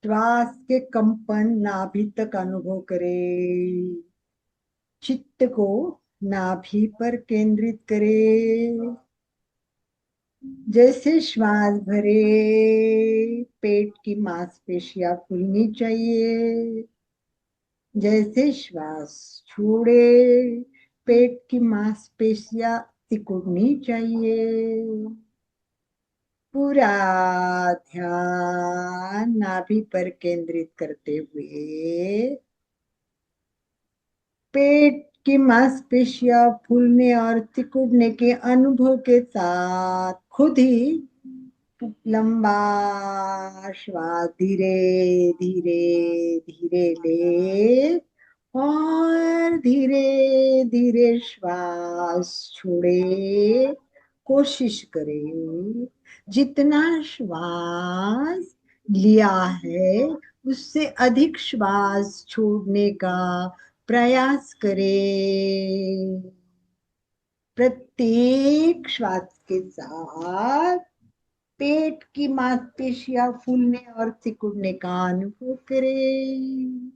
श्वास के कंपन नाभि तक अनुभव करें। चित्त को नाभि पर केंद्रित करें। जैसे श्वास भरे पेट की मांसपेशियां फूलनी चाहिए, जैसे श्वास छोड़े पेट की मांसपेशियां सिकुड़नी चाहिए। पूरा ध्यान नाभि पर केंद्रित करते हुए पेट की मांसपेशियां फूलने और सिकुड़ने के अनुभव के साथ खुद ही लंबा श्वास धीरे धीरे धीरे ले और धीरे धीरे श्वास छोड़े। कोशिश करें जितना श्वास लिया है उससे अधिक श्वास छोड़ने का प्रयास करें। प्रत्येक श्वास के साथ पेट की मांसपेशियां फूलने और सिकुड़ने का अनुभव करें।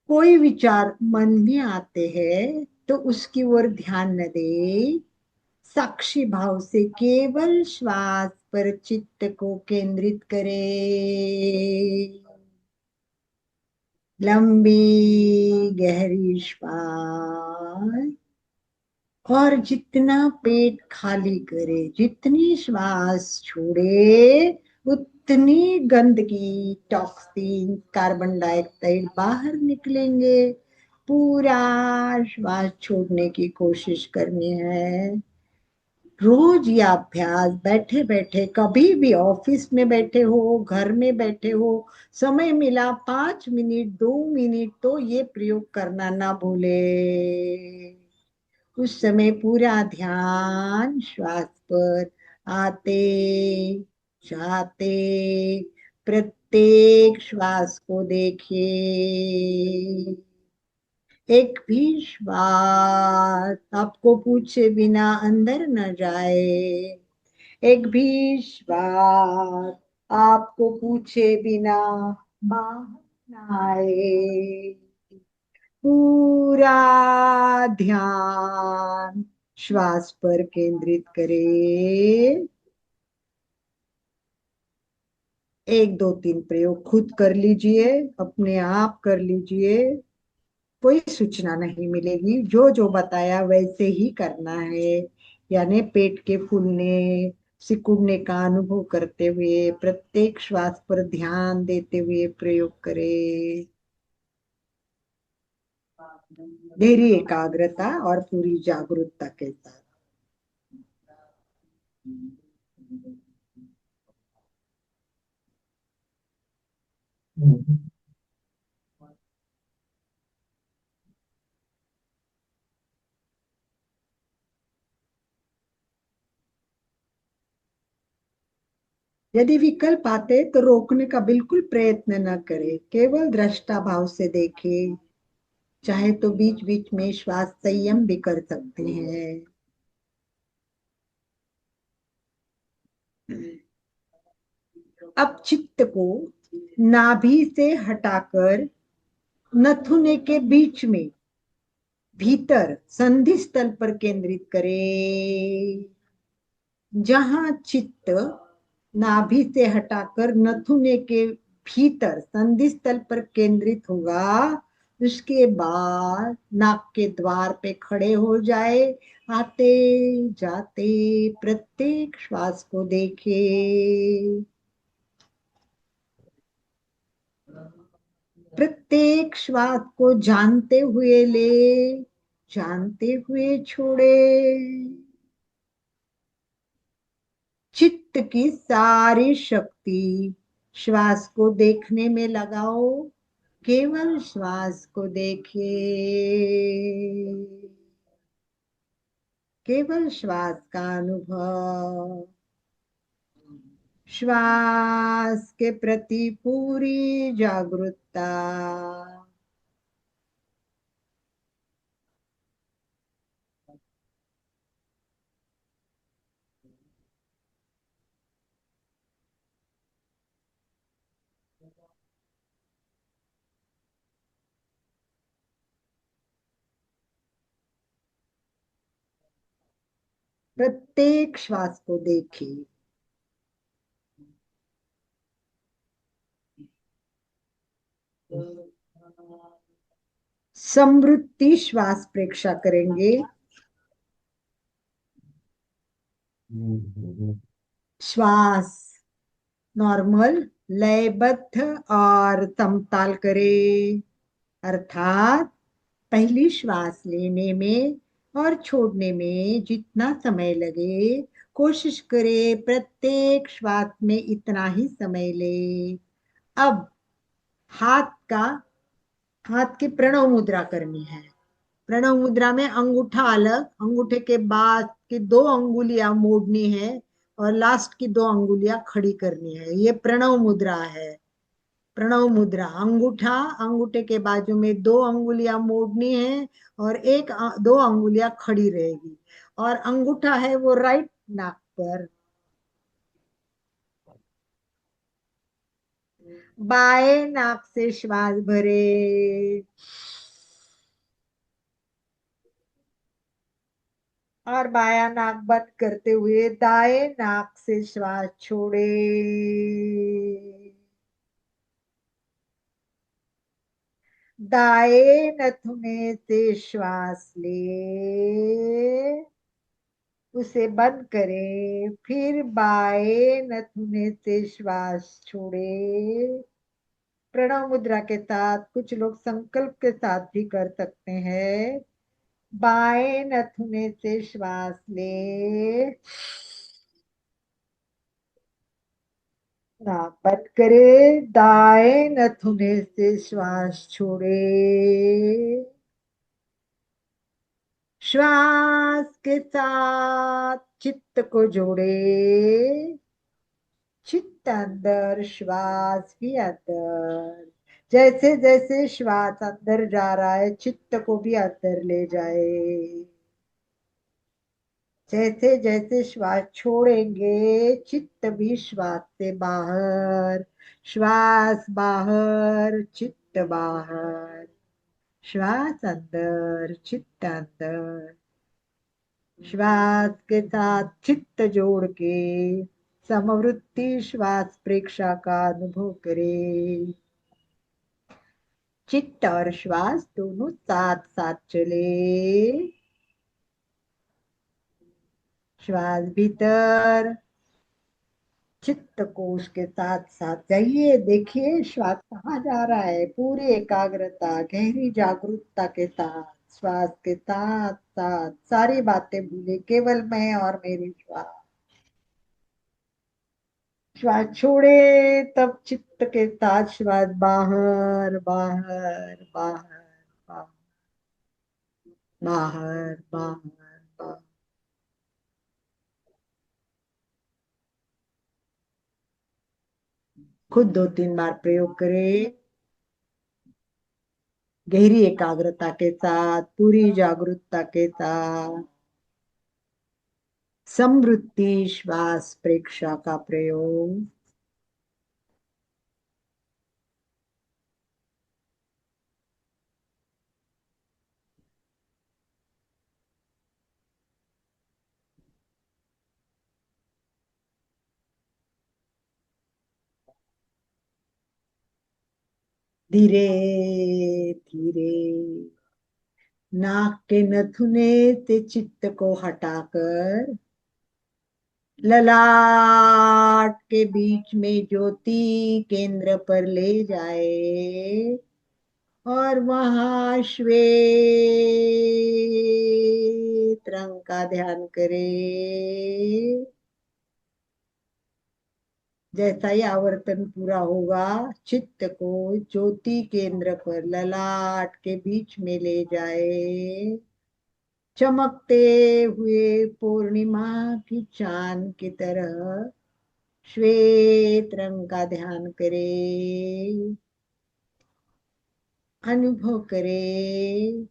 कोई विचार मन में आते हैं तो उसकी ओर ध्यान न दे। साक्षी भाव से केवल श्वास पर चित्त को केंद्रित करें। लंबी गहरी श्वास और जितना पेट खाली करे, जितनी श्वास छोड़े उतनी गंदगी, टॉक्सिन, कार्बन डाइऑक्साइड बाहर निकलेंगे। पूरा श्वास छोड़ने की कोशिश करनी है। रोज ये अभ्यास बैठे बैठे, कभी भी ऑफिस में बैठे हो, घर में बैठे हो, समय मिला 5 मिनट 2 मिनट तो ये प्रयोग करना ना भूले। उस समय पूरा ध्यान श्वास पर आते जाते प्रत्येक प्रत्येक श्वास को देखिए। एक भी श्वास आपको पूछे बिना अंदर न जाए, एक भी श्वास आपको पूछे बिना बाहर न आए। पूरा ध्यान श्वास पर केंद्रित करें। 1 2 3 प्रयोग खुद कर लीजिए, अपने आप कर लीजिए, कोई सूचना नहीं मिलेगी। जो जो बताया वैसे ही करना है, यानी पेट के फूलने सिकुड़ने का अनुभव करते हुए प्रत्येक श्वास पर ध्यान देते हुए प्रयोग करें। गहरी एकाग्रता और पूरी जागरूकता के साथ। यदि विकल्प आते तो रोकने का बिल्कुल प्रयत्न न करें, केवल दृष्टा भाव से देखें। चाहे तो बीच बीच में श्वास संयम भी कर सकते हैं। अब चित्त को नाभि से हटाकर नथुने के बीच में भीतर संधि स्थल पर केंद्रित करें। जहां चित्त नाभि से हटाकर नथुने के भीतर संधि स्थल पर केंद्रित होगा, उसके बाद नाक के द्वार पे खड़े हो जाए। आते जाते प्रत्येक श्वास को देखे। प्रत्येक श्वास को जानते हुए ले, जानते हुए छोड़े। चित्त की सारी शक्ति श्वास को देखने में लगाओ। केवल श्वास को देखिए, केवल श्वास का अनुभव। श्वास के प्रति पूरी जागरूकता। प्रत्येक श्वास को देखिए। समृद्धि श्वास प्रेक्षा करेंगे। श्वास नॉर्मल, लयबद्ध और समताल करें। अर्थात पहली श्वास लेने में और छोड़ने में जितना समय लगे, कोशिश करें प्रत्येक श्वास में इतना ही समय ले। अब हाथ की प्रणव मुद्रा करनी है। प्रणव मुद्रा में अंगूठा अलग, अंगूठे के बाद की 2 अंगुलियां मोड़नी है और लास्ट की 2 अंगुलियां खड़ी करनी है। ये प्रणव मुद्रा है। प्रणव मुद्रा, अंगूठा अंगूठे के बाजू में 2 अंगुलियां मोड़नी है और 2 अंगुलियां खड़ी रहेगी। और अंगूठा है वो राइट नाक पर। बाएं नाक से श्वास भरे और बायां नाक बंद करते हुए दाएं नाक से श्वास छोड़े। दाएं नथुने से श्वास ले, उसे बंद करें, फिर बाएं नथुने से श्वास छोड़े। प्रणव मुद्रा के साथ कुछ लोग संकल्प के साथ भी कर सकते हैं। बाएं नथुने से श्वास ले, नाक बंद करे, दाएं नथुने से श्वास छोड़े। श्वास के साथ चित्त को जोड़े। चित्त चित्त अंदर, श्वास भी अंदर। जैसे जैसे श्वास अंदर जा रहा है, चित्त को भी अंदर ले जाए। जैसे जैसे श्वास छोड़ेंगे, चित्त भी श्वास से बाहर। श्वास बाहर, चित्त बाहर। श्वास अंदर, चित्त अंदर। श्वास के साथ चित्त जोड़ के समवृत्ति श्वास प्रेक्षा का अनुभव करें। चित्त और श्वास दोनों साथ साथ चले। श्वास भीतर, चित्त कोश के साथ साथ जाइए। देखिए श्वास कहाँ जा रहा है। पूरी एकाग्रता, गहरी जागरूकता के साथ श्वास के साथ साथ सारी बातें भूले, केवल मैं और मेरी श्वास। श्वास छोड़े तब चित्त के साथ श्वास बाहर बाहर बाहर बाहर बाहर बाहर बाहर। खुद 2-3 बार प्रयोग करें। गहरी एकाग्रता के साथ, पूरी जागरूकता के साथ समवृत्ति श्वास प्रेक्षा का प्रयोग। धीरे धीरे नाक के नथुने से चित्त को हटाकर ललाट के बीच में ज्योति केंद्र पर ले जाए और वहां श्वेत रंग का ध्यान करे। जैसा ही आवर्तन पूरा होगा, चित्त को ज्योति केंद्र पर ललाट के बीच में ले जाए। चमकते हुए पूर्णिमा की चांद की तरह श्वेत रंग का ध्यान करे। अनुभव करे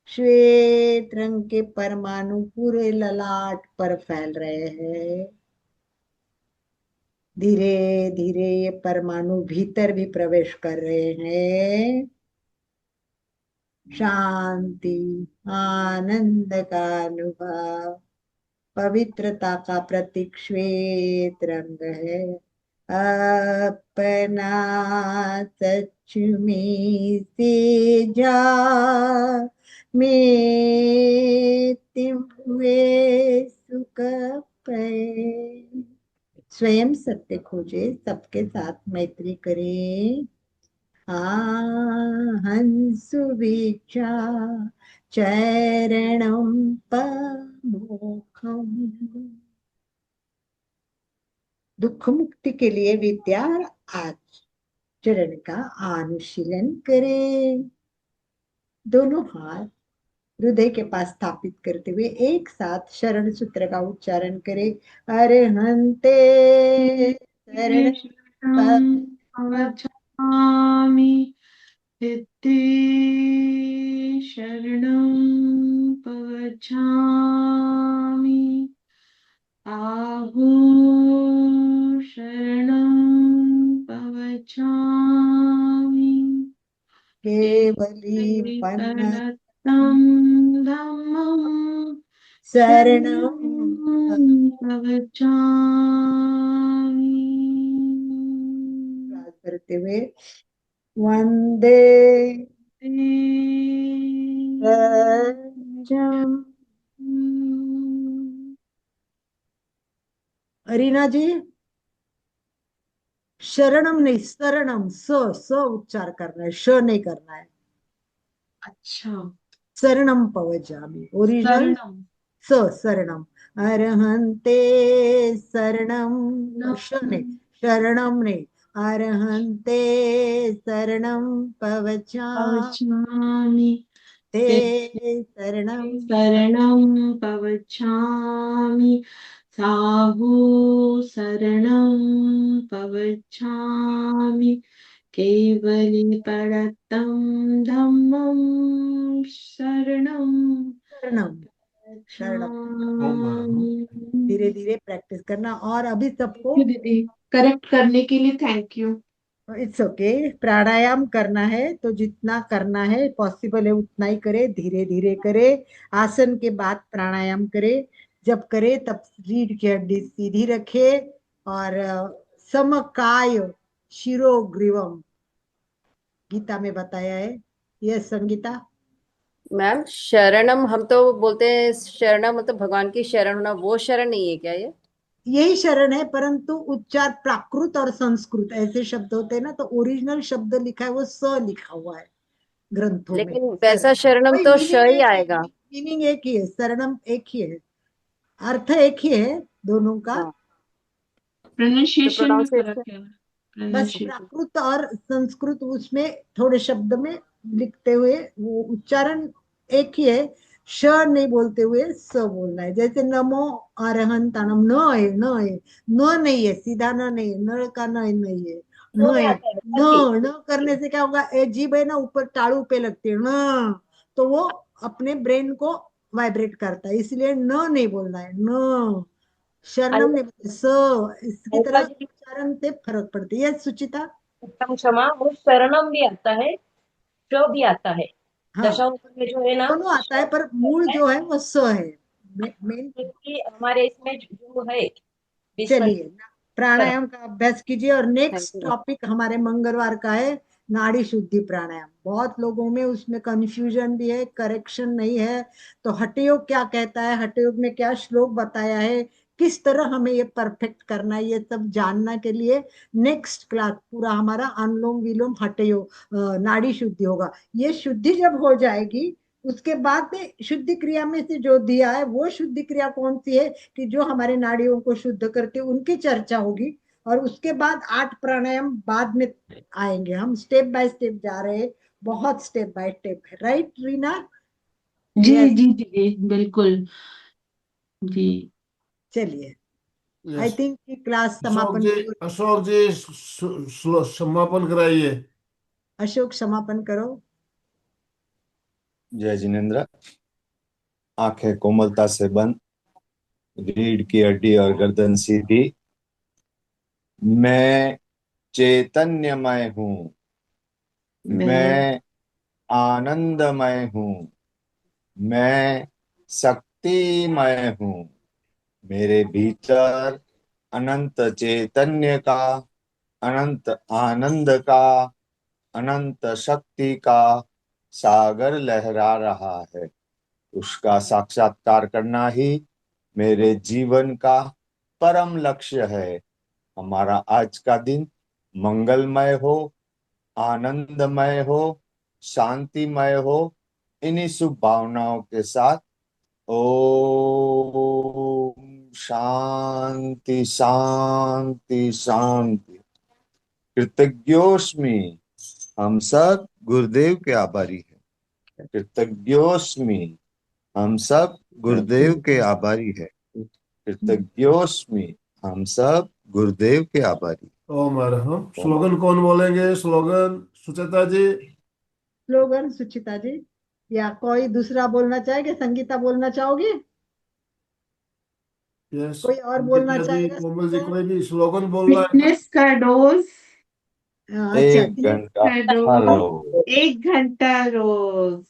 श्वेत रंग के परमाणु पूरे ललाट पर फैल रहे हैं। धीरे धीरे ये परमाणु भीतर भी प्रवेश कर रहे हैं। शांति, आनंद का अनुभव, पवित्रता का प्रतीक श्वेत रंग है। अपना सच में से जा में तिम हुए सुख पे। स्वयं सत्य खोजे, सबके साथ मैत्री करें। हंसु विचा चरणम पमोखम। दुख मुक्ति के लिए विद्या आचरण का अनुशीलन करें। दोनों हाथ हृदय के पास स्थापित करते हुए एक साथ शरण सूत्र का उच्चारण करें। अरहंते शरणं गच्छामि इति शरणं गच्छामि। आहु शरणं गच्छामि। केवली परतं धम्मं शरणं गच्छामि। करते हुए वंदे सत्यम। अरीना जी, शरणम नहीं, शरणम, स उच्चार करना है, श नहीं करना है। अच्छा, शरणम पवजामि, ओरिजिनल शरणम शरणम। अरहंते शरणम, श नहीं, शरणम नहीं, अरहंते शरणम पवचामि ते शरणम शरणं पवचामि। साहू शरणं प्रवक्ष्यामि केवलीपरतं धम्मं शरणं शरणम शरणम। गच्छामि। धीरे धीरे प्रैक्टिस करना। और अभी सबको थैंक यू दीदी, करेक्ट करने के लिए थैंक यू। इट्स ओके, प्राणायाम करना है तो जितना करना है पॉसिबल है उतना ही करे, धीरे धीरे करे। आसन के बाद प्राणायाम करे, जब करे तब रीढ़ की हड्डी सीधी रखे और समकाय शिरोग्रीवम गीता में बताया है। यस संगीता। मैम शरणम हम तो बोलते हैं, शरणम मतलब भगवान की शरण होना, वो शरण नहीं है क्या ये? यही शरण है, परंतु उच्चार प्राकृत और संस्कृत ऐसे शब्द होते हैं ना, तो ओरिजिनल शब्द लिखा है वो स लिखा हुआ है ग्रंथों में। लेकिन वैसा शरणम वही तो श मीनिंग ही एक है, आएगा। मीनिंग एक ही है, शरणम एक ही है, अर्थ एक ही है दोनों का। हाँ, तो प्रोनाउंसिएशन में फर्क प्रोनाउंसिएशन। है। बस प्रोनाउंसिएशन। प्राकृत और संस्कृत उसमें थोड़े शब्द में लिखते हुए वो उच्चारण एक ही है। श नहीं बोलते हुए स बोलना है। जैसे नमो अरहंताणम, न है, न है, न नहीं है, सीधा न नहीं है, न का न नहीं है, नो न में है। आता है न काफी। न करने से क्या होगा, ए जीभ है ना ऊपर टाड़ू पे लगती है न, तो वो अपने ब्रेन को वाइब्रेट करता है, इसलिए न नहीं बोलना है, न शरणम अलग नहीं बोलते, स इसकी तरह अलग जी, उच्चारण से फर्क पड़ती है। सुचिता। उत्तम क्षमा, वो शरणम भी आता है, श भी आता है। हाँ, दशांश में जो है ना, दोनों श आता है पर भी मूल आता है, जो है वो स है। मेन। क्योंकि हमारे इसमें जो है विश्व चलिए प्राणायाम का अभ्यास कीजिए। और थैंक नेक्स्ट यू। टॉपिक हमारे मंगलवार का है नाड़ी शुद्धि प्राणायाम। बहुत लोगों में उसमें कंफ्यूजन भी है, करेक्शन नहीं है। तो हठयोग क्या कहता है, हठयोग में क्या श्लोक बताया है, किस तरह हमें ये परफेक्ट करना है, ये सब जानना के लिए नेक्स्ट क्लास पूरा हमारा अनुलोम विलोम हठयोग नाड़ी शुद्धि होगा। ये शुद्धि जब हो जाएगी उसके बाद में शुद्धि क्रिया में से जो दिया है वो शुद्धि क्रिया कौन सी है कि जो हमारे नाड़ियों को शुद्ध करते, उनकी चर्चा होगी। और उसके बाद 8 प्राणायाम बाद में आएंगे। हम स्टेप बाय स्टेप जा रहे हैं, बहुत स्टेप बाय स्टेप है, राइट रीना? जी यस। जी दीदी, बिल्कुल जी। चलिए, आई यस। थिंक कि क्लास अशोक समापन जी, की ओर। अशोक जी समापन कराइए। अशोक समापन करो। जय जिनेन्द्र। आंखें कोमलता से बंद, रीढ़ की हड्डी और गर्दन सीधी। मैं चैतन्यमय हूँ, मैं मैं आनंदमय हूँ, मैं शक्तिमय हूँ। मेरे भीतर अनंत चैतन्य का, अनंत आनंद का, अनंत शक्ति का सागर लहरा रहा है। उसका साक्षात्कार करना ही मेरे जीवन का परम लक्ष्य है। हमारा आज का दिन मंगलमय हो, आनंदमय हो, शांतिमय हो। इन्हीं शुभ भावनाओं के साथ ओम शांति शांति शांति। कृतज्ञोस्मि, हम सब गुरुदेव के आभारी हैं। कृतज्ञोस्मि, हम सब गुरुदेव के आभारी है। कृतज्ञोस्मि, हम सब गुरुदेव के आभारी। ओम अरहम। स्लोगन कौन बोलेंगे? स्लोगन सुचेता जी। स्लोगन सुचिता जी, या कोई दूसरा बोलना चाहेगा? संगीता बोलना चाहोगी? यस। कोई और बोलना संगीता जी, चाहेगा कोमल जी, स्लोगन? कोई भी स्लोगन बोलना है तो। फिटनेस का डोज। अच्छा एक ठीक। घंटा का हर डोज रोज। 1 घंटा रोज। यस।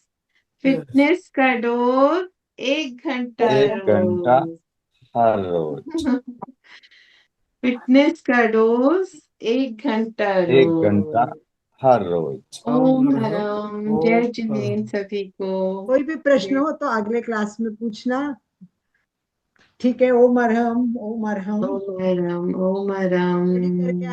फिटनेस का डोज 1 घंटा 1 घंटा रोज। हर रोज। फिटनेस का डोज 1 घंटा 1 घंटा रोज। हर रोज। ओम ओम अरहम। हरम, जय ओम जिनेन्द्र अरहम। सभी को। कोई भी प्रश्न जय हो तो अगले क्लास में पूछना। ठीक है, ओम अरहम, ओम अरहम। ओम हरम, ओम हरम। रेडी करके